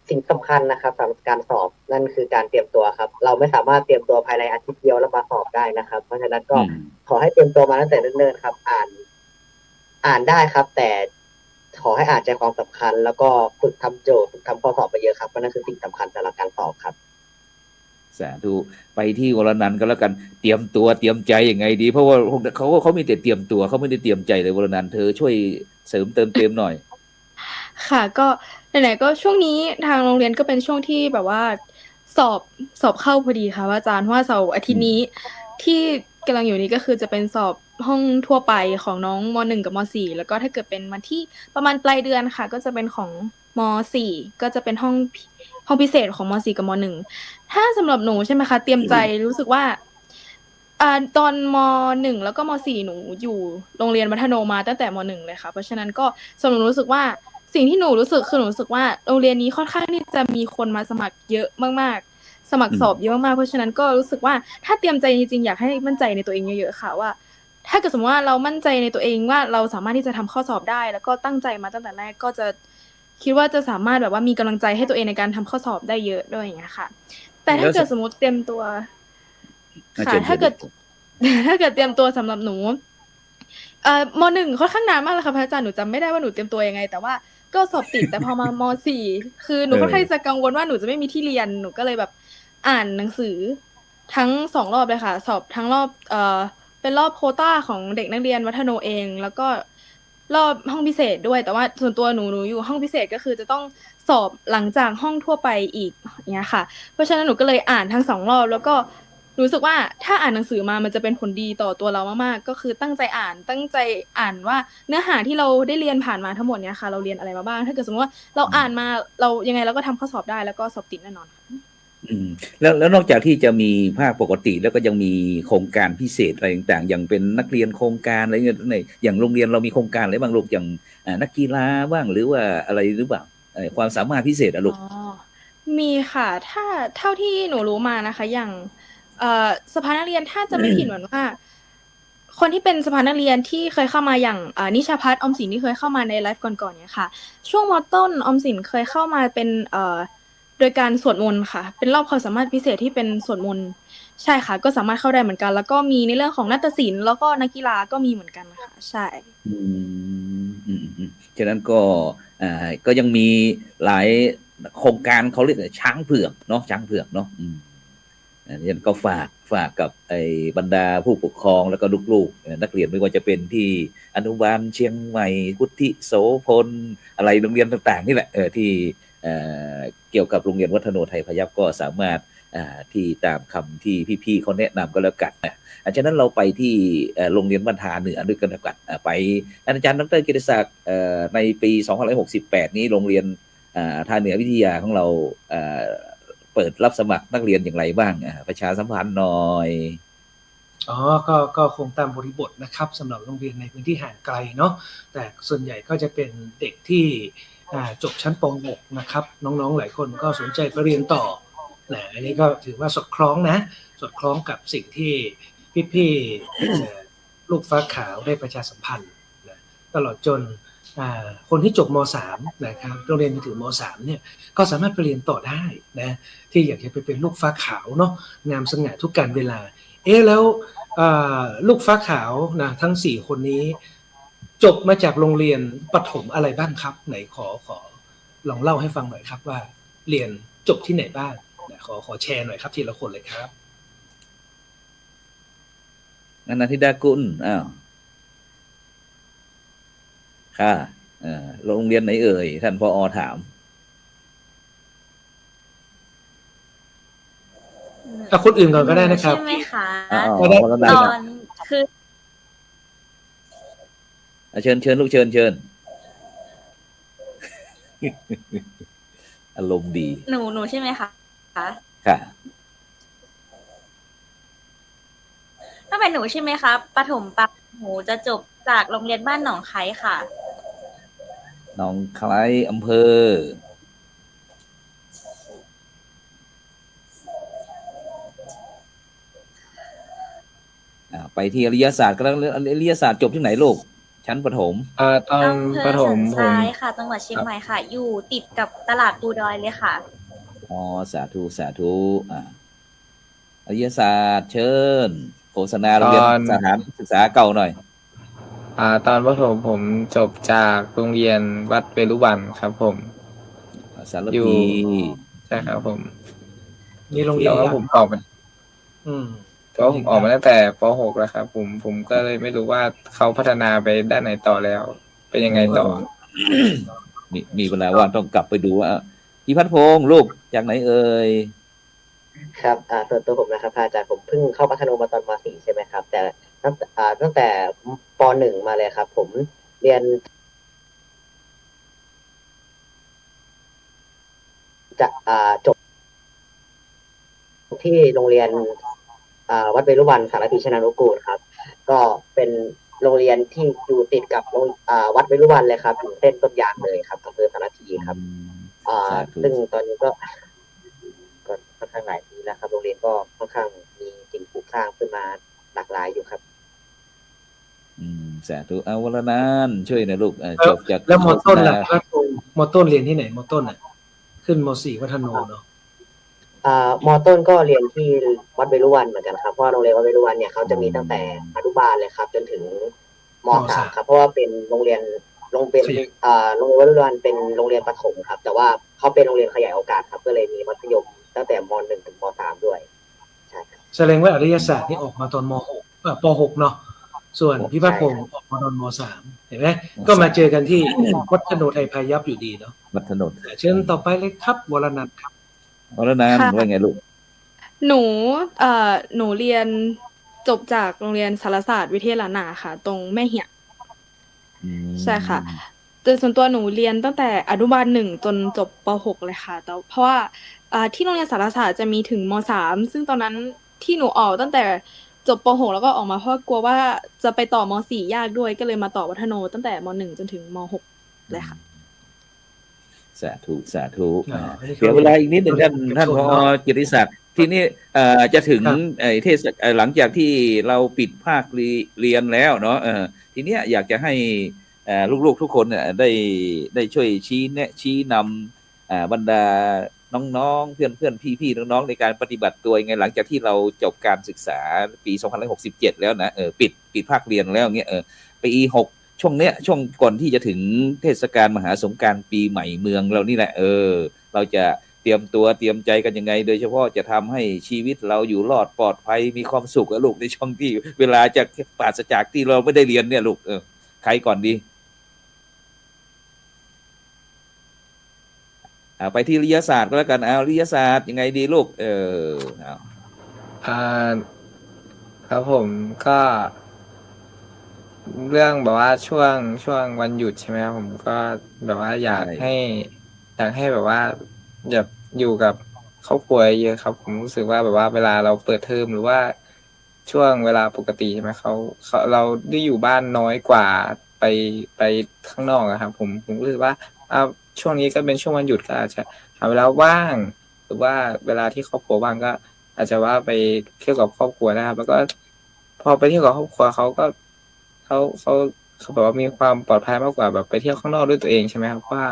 สิ่งสำคัญนะครับสำหรับการสอบนั่นคือการเตรียมตัวครับเราไม่สามารถเตรียมตัวภายในอาทิตย์เดียวแล้วมาสอบได้นะครับเพราะฉะนั้นก็ขอให้เตรียมตัวมาตั้งแต่เนิ่นๆครับอ่านได้ครับแต่ขอให้อ่านใจความสำคัญแล้วก็ฝึกทำโจทย์ฝึกทำข้อสอบไปเยอะครับเพราะนั่นคือสิ่งสำคัญสำหรับการสอบครับสาธุไปที่วรนันท์ก็แล้วกันเตรียมตัวเตรียมใจยังไงดีเพราะว่าเขามีแต่เตรียมตัวเขาไม่ได้เตรียมใจเลยวรนันท์เธอช่วยเสริมเติมเต็มหน่อยค่ะก็ไหนๆก็ช่วงนี้ทางโรงเรียนก็เป็นช่วงที่แบบว่าสอบเข้าพอดีค่ะอาจารย์เพราะว่าเสาร์อาทิตย์นี้ที่กำลังอยู่นี้ก็คือจะเป็นสอบห้องทั่วไปของน้องม .1 กับม .4 แล้วก็ถ้าเกิดเป็นวันที่ประมาณปลายเดือนค่ะก็จะเป็นของม .4 ก็จะเป็นห้องพิเศษของม .4 กับม .1 ถ้าสำหรับหนูใช่ไหมคะเตรียมใจรู้สึกว่าตอนม .1 แล้วก็ม .4 หนูอยู่โรงเรียนมัธยมมาตั้งแต่ม .1 เลยค่ะเพราะฉะนั้นก็สำหรับหนูรู้สึกว่าสิ่งที่หนูรู้สึกคือหนูรู้สึกว่าโรงเรียนนี้ค่อนข้างที่จะมีคนมาสมัครเยอะมากๆสมัครสอบเยอะมากๆเพราะฉะนั้นก็รู้สึกว่าถ้าเตรียมใจจริงๆอยากให้มั่นใจในตัวเองเยอะๆค่ะว่าถ้าเกิดสมมติว่าเรามั่นใจในตัวเองว่าเราสามารถที่จะทำข้อสอบได้แล้วก็ตั้งใจมาตั้งแต่แรกก็จะคิดว่าจะสามารถแบบว่ามีกำลังใจให้ตัวเองในการทำข้อสอบได้เยอะด้วยอย่างเงี้ยค่ะแต่ถ้าเกิดสมมติเตรียมตัวค่ะถ้าเกิดเตรียมตัวสำหรับหนูม .1 ค่อนข้างนานมากเลยค่ะพระอาจารย์หนูจำไม่ได้ว่าหนูเตรียมตัวยังไงแต่ว่าก็สอบติดแต่พอมาม .4 คือหนูค่อนข้างจะกังวลว่าหนูจะไม่มีที่เรียนหนูก็เลยแบบอ่านหนังสือทั้ง2รอบเลยค่ะสอบทั้งรอบเป็นรอบโควต้าของเด็กนักเรียนวัฒโนเองแล้วก็รอบห้องพิเศษด้วยแต่ว่าส่วนตัวหนูอยู่ห้องพิเศษก็คือจะต้องสอบหลังจากห้องทั่วไปอีกอย่างเงี้ยค่ะเพราะฉะนั้นหนูก็เลยอ่านทั้ง2รอบแล้วก็รู้สึกว่าถ้าอ่านหนังสือมามันจะเป็นผลดีต่อตัวเรามากๆก็คือตั้งใจอ่านว่าเนื้อหาที่เราได้เรียนผ่านมาทั้งหมดเนี้ยค่ะเราเรียนอะไรมาบ้างถ้าเกิดสมมติว่าเราอ่านมาเรายังไงเราก็ทำข้อสอบได้แล้วก็สอบติดแน่นอนค่ะแล้วนอกจากที่จะมีภาคปกติแล้วก็ยังมีโครงการพิเศษอะไรต่างๆอย่างเป็นนักเรียนโครงการอะไรเงี้ยอย่างโรงเรียนเรามีโครงการอะไรบ้างลูกอย่างนักกีฬาบ้างหรือว่าอะไรหรือเปล่าความสามารถพิเศษอะลูกมีค่ะถ้าเท่าที่หนูรู้มานะคะอย่างสภานักเรียนถ้าจะไม่ผิดเหมือนว่าคนที่เป็นสภานักเรียนที่เคยเข้ามาอย่างนิชาพัฒน์ออมสินที่เคยเข้ามาในไลฟ์ก่อนๆเนี่ยค่ะช่วงม.ต้นออมสินเคยเข้ามาเป็นโดยการสวดมนต์ค่ะเป็นรอบความสามารถพิเศษที่เป็นสวดมนต์ใช่ค่ะก็สามารถเข้าได้เหมือนกันแล้วก็มีในเรื่องของนาฏศิลป์แล้วก็นักกีฬาก็มีเหมือนกันค่ะใช่ฉะนั้นก็ยังมีหลายโครงการเขาเรียกช้างเผือกเนาะช้างเผือกเนาะ นี่ก็ฝากกับไอ้บรรดาผู้ปกครองแล้วก็ลูกๆนักเรียนไม่ว่าจะเป็นที่อนุบาลเชียงใหม่พุทธิโสพลอะไรโรงเรียนต่างๆนี่แหละที่เกี่ยวกับโรงเรียนวัฒโนไทยพยัพก็สามารถที่ตามคำที่พี่ๆเขาแนะนำก็แล้วกันนะฉะนั้นเราไปที่โรงเรียนบ้านทาเหนือด้วยกันแล้วกันไปอาจารย์ดรกิติศักดิ์ในปี2568นี้โรงเรียนทาเหนือวิทยาของเราเปิดรับสมัครนักเรียนอย่างไรบ้างประชาสัมพันธ์หน่อยก็คงตามบริบทนะครับสำหรับโรงเรียนในพื้นที่ห่างไกลเนาะแต่ส่วนใหญ่ก็จะเป็นเด็กที่จบชั้นป .6 นะครับน้องๆหลายคนก็สนใจไปเรียนต่อนะอันนี้ก็ถือว่าสอดคล้องกับสิ่งที่พี่ๆลูกฟ้าขาวได้ประชาสัมพันธ์นะตลอดจนคนที่จบม .3 นะครับโรงเรียนไปถึงม .3 เนี่ยก็สามารถไปเรียนต่อได้นะที่อยากจะไปเป็นลูกฟ้าขาวเนาะงามสง่าทุกการเวลาแล้วลูกฟ้าขาวนะทั้ง4คนนี้จบมาจากโรงเรียนประถมอะไรบ้างครับไหนขอลองเล่าให้ฟังหน่อยครับว่าเรียนจบที่ไหนบ้างนะขอแชร์หน่อยครับทีละคนเลยครับนันทิดากุลค่ะโรงเรียนไหนเอ่ยท่านผอ.ถามคนอื่นก่อนก็ได้นะครับใช่ไหมคะตอนคือเชิญลูกเชิญอารมณ์ดีหนูใช่ไหมคะค่ะถ้าเป็นหนูใช่ไหมคะประถมหนูจะจบจากโรงเรียนบ้านหนองไคค่ะหนองไคอำเภอไปที่อริยศาสตร์ก็แล้วอริยศาสตร์จบที่ไหนลูกชั้นประถมตอนประถมผมค่ะจังหวัดเชียงใหม่ค่ะอยู่ติดกับตลาดปูดอยเลยค่ะสาธุอริยศาสตร์เชิญโฆษณาโรงเรียนสถานศึกษาเก่าหน่อยตอนประถมผมจบจากโรงเรียนวัดเวรุวันครับผมสารพีใช่ครับผมนี่โรงเรียนแล้วผมออกมาเพราะผมออกมาตั้งแต่ป .6 แล้วครับผมก็เลยไม่รู้ว่าเขาพัฒนาไปด้านไหนต่อแล้วเป็นยังไงต่อมีเวลาว่างต้องกลับไปดูว่าพี่พัฒพงษ์ลูกจากไหนเอ่ยครับส่วนตัวผมนะครับอาจารย์ผมเพิ่งเข้าพัฒนามาตอนม .4 ใช่ไหมครับแต่ตั้งแต่ป .1 มาเลยครับผมเรียนจะจบที่โรงเรียนวัดเวรุวันสารพีชนานุกูลครับก็เป็นโรงเรียนที่อยู่ติดกับวัดเวรุวันเลยครับอยู่เส้นต้นยางเลยครับอำเภอสารพีครับซึ่งตอนนี้ก็ค่อนข้างหลายปีแล้วครับโรงเรียนก็ค่อนข้างมีสิ่งปลูกสร้างขึ้นมาหลากหลายอยู่ครับสาธุวรนันท์ช่วยนะลูกจบจากแล้วม.ต้นล่ะครับม.ต้นเรียนที่ไหนม.ต้นขึ้นม.4 วัฒโนเนาะม.ต้นก็เรียนที่วัดเวรุวันเหมือนกันครับเพราะโรงเรียนวัดเวรุวันเนี่ยเขาจะมีตั้งแต่อนุบาลเลยครับจนถึงม.3 ครับเพราะว่าเป็นโรงเรียนโรงเรียนวัดเวรุวันเป็นโรงเรียนประถมครับแต่ว่าเขาเป็นโรงเรียนขยายโอกาสครับก็เลยมีมัธยมตั้งแต่ม.1 ถึงม.3 ด้วยใช่ครับแสดงว่าอริยศาสตร์นี่ออกมาตอนม.6 ป.6 เนาะส่วนพี่พัฒพงศ์ออกมาตอนม.3 เห็นไหมก็มาเจอกันที่วัฒโนไทยพายัพอยู่ดีเนาะวัฒโนเชิญต่อไปเลยครับวรนันท์ครับวรนันท์ว่าไงลูกหนูเรียนจบจากโรงเรียนสารศาสตร์วิเทศล้านนาค่ะตรงแม่เหี่ยใช่ค่ะแต่ส่วนตัวหนูเรียนตั้งแต่อนุบาล1จนจบป .6 เลยค่ะแต่เพราะว่าที่โรงเรียนสารศาสตร์จะมีถึงม.3 ซึ่งตอนนั้นที่หนูออกตั้งแต่จบป .6 แล้วก็ออกมาเพราะกลัวว่าจะไปต่อม.4 ยากด้วยก็เลยมาต่อวัฒโนตั้งแต่ม.1 จนถึงม.6 เลยค่ะสาธุเดี๋ยวเวลาอีกนิดหนึ่งท่านผอ.กิติศักดิ์ทีนี้จะถึงหลังจากที่เราปิดภาคเรียนแล้วเนาะทีเนี้ยอยากจะให้ลูกๆทุกคนได้ช่วยชี้แนะชี้นำบรรดาน้องๆเพื่อนพี่ๆน้องๆในการปฏิบัติตัวยังไงหลังจากที่เราจบการศึกษาปี2567แล้วนะปิดภาคเรียนแล้วเงี้ยปี6ช่วงเนี้ยช่วงก่อนที่จะถึงเทศกาลมหาสงกรานต์ปีใหม่เมืองเรานี่แหละเราจะเต ตรียมตัวเตรียมใจกันยังไง โดยเฉพาะจะทำให้ชีวิตเราอยู่รอดปลอดภัยมีความสุขอะลูกในช่วงที่เวลาจะปราศจากที่เราไม่ได้เรียนเนี่ยลูกใครก่อนดีไปที่วิทยาศาสตร์ก็แล้วกันวิทยาศาสตร์ยังไงดีลูกเอา อ่าครับผมก็เรื่องแบบว่าช่วงวันหยุดใช่ไหมครับผมก็แบบว่าอยากให้แบบว่าอยากอยู่กับครอบครัวเยอะครับผมรู้สึกว่าแบบว่าเวลาเราเปิดเทอมหรือว่าช่วงเวลาปกติใช่ไหมเขาเราได้อยู่บ้านน้อยกว่าไปข้างนอกอะครับผมรู้สึกว่าช่วงนี้ก็เป็นช่วงวันหยุดก็อาจจะหาเวลาว่างหรือว่าเวลาที่ครอบครัวว่างก็อาจจะว่าไปเที่ยวกับครอบครัวนะครับแล้วก็พอไปเที่ยวกับครอบครัวเขาแบบว่ามีความปลอดภัยมากกว่าแบบไปเที่ยวข้างนอกด้วยตัวเองใช่ไหมครับว่า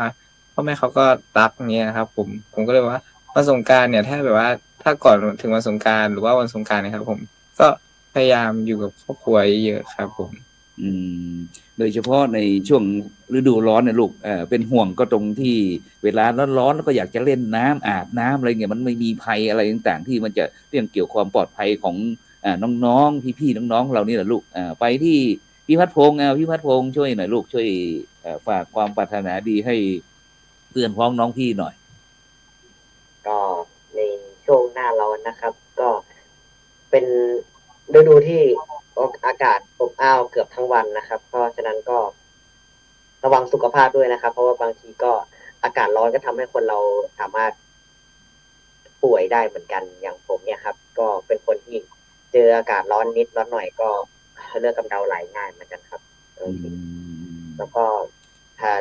พ่อแม่เขาก็รักเงี้ยครับผมก็เลยว่าวันสงกรานต์เนี่ยถ้าแบบว่าถ้าก่อนถึงวันสงกรานต์หรือว่าวันสงกรานต์นะครับผมก็พยายามอยู่กับครอบครัวเยอะๆครับผม โดยเฉพาะในช่วงฤดูร้อนเนี่ยลูกเป็นห่วงก็ตรงที่เวลาร้อนๆแล้วก็อยากจะเล่นน้ำอาบน้ำอะไรเงี้ยมันไม่มีภัยอะไรต่างๆที่มันจะเรื่องเกี่ยวความปลอดภัยของน้องๆพี่ๆน้องๆเรานี่แหละลูกไปที่พี่พัฒพงษ์พี่พัฒพงษ์ช่วยหน่อยลูกช่วยฝากความปรารถนาดีให้เพื่อนพ้องน้องพี่หน่อย ก็ในช่วงหน้าร้อนนะครับ ก็เป็นฤดูที่อากาศอบอ้าวเกือบทั้งวันนะครับ เพราะฉะนั้นก็ระวังสุขภาพด้วยนะครับ เพราะว่าบางทีก็อากาศร้อนก็ทำให้คนเราสามารถป่วยได้เหมือนกันอย่างผมเนี่ยครับ ก็เป็นคนที่เจออากาศร้อนนิดร้อนหน่อยก็เลือดกำเดาไหลง่ายเหมือนกันครับแล้วก็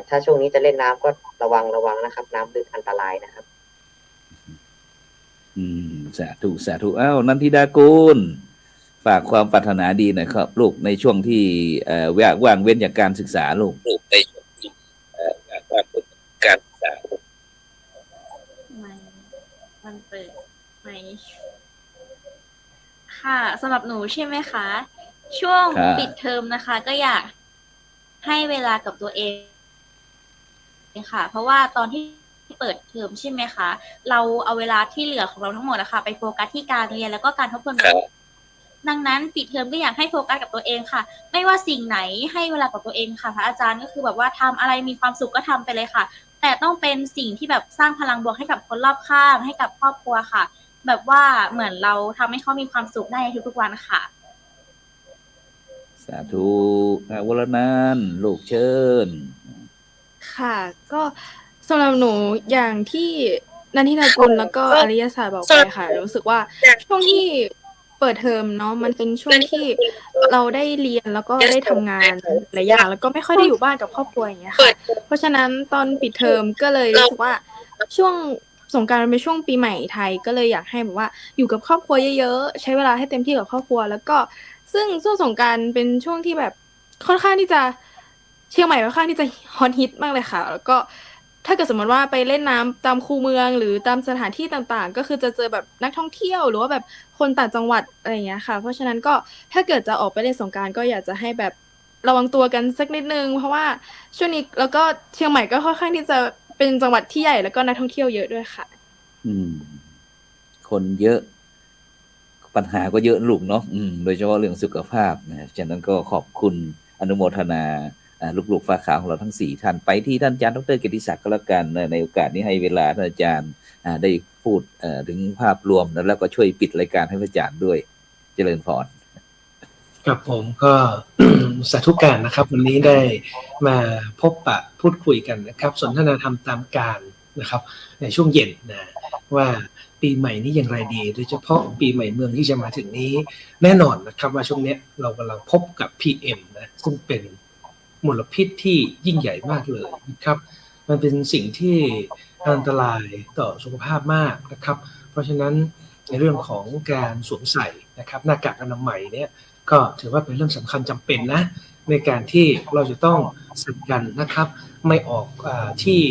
ถ้าช่วงนี้จะเล่นน้ำก็ระวังนะครับ น้ำลึกอันตรายนะครับ สาธุนันทิดากุลฝากความปรารถนาดีหน่อยครับลูกในช่วงที่ว่างเว้นจากการศึกษาลูกในช่วงที่ว่างเว้นจากการศึกษามันเปิดไหมค่ะสำหรับหนูใช่ไหมคะ ช่วงปิดเทอมนะคะ ก็อยากให้เวลากับตัวเองค่ะ เพราะว่าตอนที่เปิดเทอมใช่ไหมคะเราเอาเวลาที่เหลือของเราทั้งหมดนะคะไปโฟกัสที่การเรียนแล้วก็การทบทวนดังนั้นปิดเทอมก็อยากให้โฟกัสกับตัวเองค่ะไม่ว่าสิ่งไหนให้เวลากับตัวเองค่ะพระอาจารย์ก็คือแบบว่าทำอะไรมีความสุขก็ทำไปเลยค่ะแต่ต้องเป็นสิ่งที่แบบสร้างพลังบวกให้กับคนรอบข้างให้กับครอบครัวค่ะแบบว่าเหมือนเราทำให้เขามีความสุขได้ทุกๆวันค่ะสาธุวรนันท์ลูกเชิญค่ะก็สำหรับหนูอย่างที่นันทิดากุลแล้วก็อริยศาสตร์บอกไปค่ะรู้สึกว่าช่วงที่เปิดเทอมเนาะมันเป็นช่วงที่เราได้เรียนแล้วก็ได้ทำงานหลายอย่างแล้วก็ไม่ค่อยได้อยู่บ้านกับครอบครัวอย่างเงี้ยค่ะเพราะฉะนั้นตอนปิดเทอมก็เลยรู้สึกว่าช่วงสงกรานต์มันเป็นช่วงปีใหม่ไทยก็เลยอยากให้แบบว่าอยู่กับครอบครัวเยอะๆใช้เวลาให้เต็มที่กับครอบครัวแล้วก็ซึ่งช่วงสงกรานต์เป็นช่วงที่แบบค่อนข้างที่จะเชียงใหม่ค่อนข้างที่จะฮอตฮิตมากเลยค่ะแล้วก็ถ้าเกิดสมมติว่าไปเล่นน้ำตามคูเมืองหรือตามสถานที่ต่างๆก็คือจะเจอแบบนักท่องเที่ยวหรือว่าแบบคนต่างจังหวัดอะไรอย่างเงี้ยค่ะเพราะฉะนั้นก็ถ้าเกิดจะออกไปเล่นสงกรานต์ก็อยากจะให้แบบระวังตัวกันสักนิดนึงเพราะว่าช่วงนี้แล้วก็เชียงใหม่ก็ค่อนข้างที่จะเป็นจังหวัดที่ใหญ่แล้วก็นักท่องเที่ยวเยอะด้วยค่ะคนเยอะปัญหาก็เยอะลูกเนาะโดยเฉพาะเรื่องสุขภาพนะฉะนั้นก็ขอบคุณอนุโมทนาลูกๆฟ้าขาวของเราทั้ง4ท่านไปที่ท่านอาจารย์ดร.เกียรติศักดิ์ก็แล้วกันในโอกาสนี้ให้เวลาท่านอาจารย์ได้พูดถึงภาพรวมแล้วก็ช่วยปิดรายการให้พระอาจารย์ด้วยเจริญพรครับผมก็ สาธุการนะครับวันนี้ได้มาพบปะพูดคุยกันนะครับสนทนาธรรมตามการนะครับในช่วงเย็นนะว่าปีใหม่นี้อย่างไรดีโดยเฉพาะปีใหม่เมืองที่จะมาถึงนี้แน่นอนนะครับว่าช่วงนี้เรากำลังพบกับ PM นะซึ่งเป็นมลพิษที่ยิ่งใหญ่มากเลยนะครับมันเป็นสิ่งที่อันตรายต่อสุขภาพมากนะครับเพราะฉะนั้นในเรื่องของการสวมใส่นะครับหน้ากากอนามัยเนี่ยก็ถือว่าเป็นเรื่องสำคัญจำเป็นนะในการที่เราจะต้องสัดกันนะครับไม่ออกที่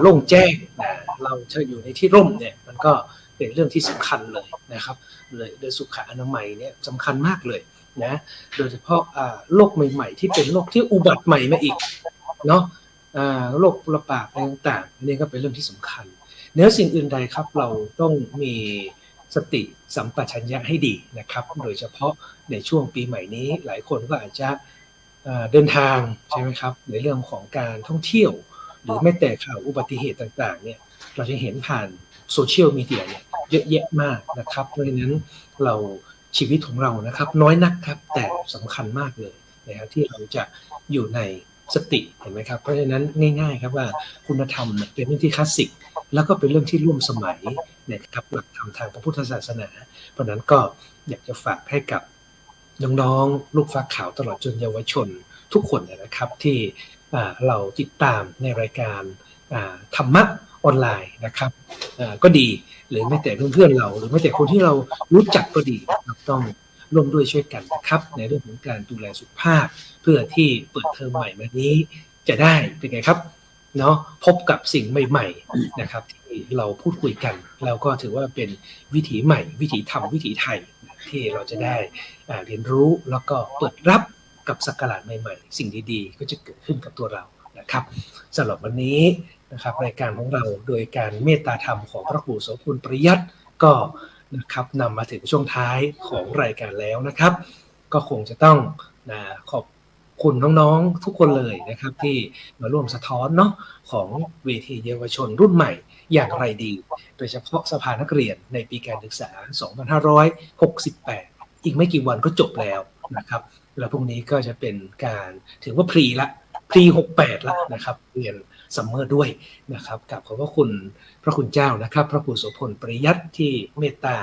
โล่งแจ้งนะเราจะอยู่ในที่ร่มเนี่ยมันก็เป็นเรื่องที่สำคัญเลยนะครับเลยโดยสุขอนามัยเนี่ยสำคัญมากเลยนะโดยเฉพาะโรคใหม่ๆที่เป็นโรคที่อุบัติใหม่มาอีกเนาะโรคระบาดอะไรต่างๆนี่ก็เป็นเรื่องที่สำคัญ เหนือสิ่งอื่นใดครับเราต้องมีสติสัมปชัญญะให้ดีนะครับ โดยเฉพาะในช่วงปีใหม่นี้หลายคนก็อาจจะเดินทางใช่ไหมครับในเรื่องของการท่องเที่ยวหรือแม้แต่ข่าวอุบัติเหตุต่างๆเนี่ยเราจะเห็นผ่านโซเชียลมีเดียเนี่ยเยอะแยะมากนะครับเพราะฉะนั้นเราชีวิตของเรานะครับน้อยนักครับแต่สำคัญมากเลยนะครับที่เราจะอยู่ในสติเห็นไหมครับเพราะฉะนั้นง่ายๆครับว่าคุณธรรมเป็นเรื่องที่คลาสสิกแล้วก็เป็นเรื่องที่ร่วมสมัยนะครับหลักธรรมทางพระพุทธศาสนาเพราะนั้นก็อยากจะฝากให้กับน้องๆลูกฟ้าขาวตลอดจนเยาวชนทุกคนนะครับที่เราติดตามในรายการธรรมะออนไลน์นะครับก็ดีหรือไม่แต่เพื่อนๆเราหรือไม่แต่คนที่เรารู้จักก็ดีนะครับต้องร่วมด้วยช่วยกันนะครับในเรื่องของการดูแลสุขภาพเพื่อที่เปิดเทอมใหม่มานี้จะได้เป็นไงครับเนาะพบกับสิ่งใหม่ๆนะครับที่เราพูดคุยกันแล้วก็ถือว่าเป็นวิถีใหม่วิถีธรรมวิถีไทยที่เราจะได้เรียนรู้แล้วก็เปิดรับกับศักราชใหม่ๆสิ่งดีๆก็จะเกิดขึ้นกับตัวเรานะครับสำหรับวันนี้นะครับรายการของเราโดยการเมตตาธรรมของพระครูโสพลปริยัติก็นะครับนำมาถึงช่วงท้ายของรายการแล้วนะครับก็คงจะต้องขอบคุณน้องๆทุกคนเลยนะครับที่มาร่วมสะท้อนเนาะของเวทีเยาวชนรุ่นใหม่อย่างไรดีโดยเฉพาะสภานักเรียนในปีการศึกษา 2568 อีกไม่กี่วันก็จบแล้วนะครับแล้วพรุ่งนี้ก็จะเป็นการถือว่าพรี 68 ละนะครับเรียนซัมเมอร์ด้วยนะครับกับขอบพระคุณพระคุณเจ้านะครับพระครูโสพลปริยัติที่เมตตา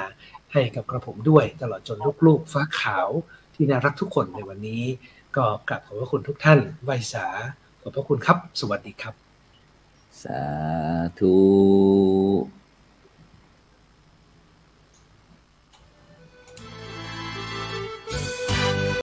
ให้กับกระผมด้วยตลอดจนลูกๆฟ้าขาวที่น่ารักทุกคนในวันนี้ก็กราบขอบพระคุณทุกท่านไหว้สาขอบพระคุณครับสวัสดีครับสาธุ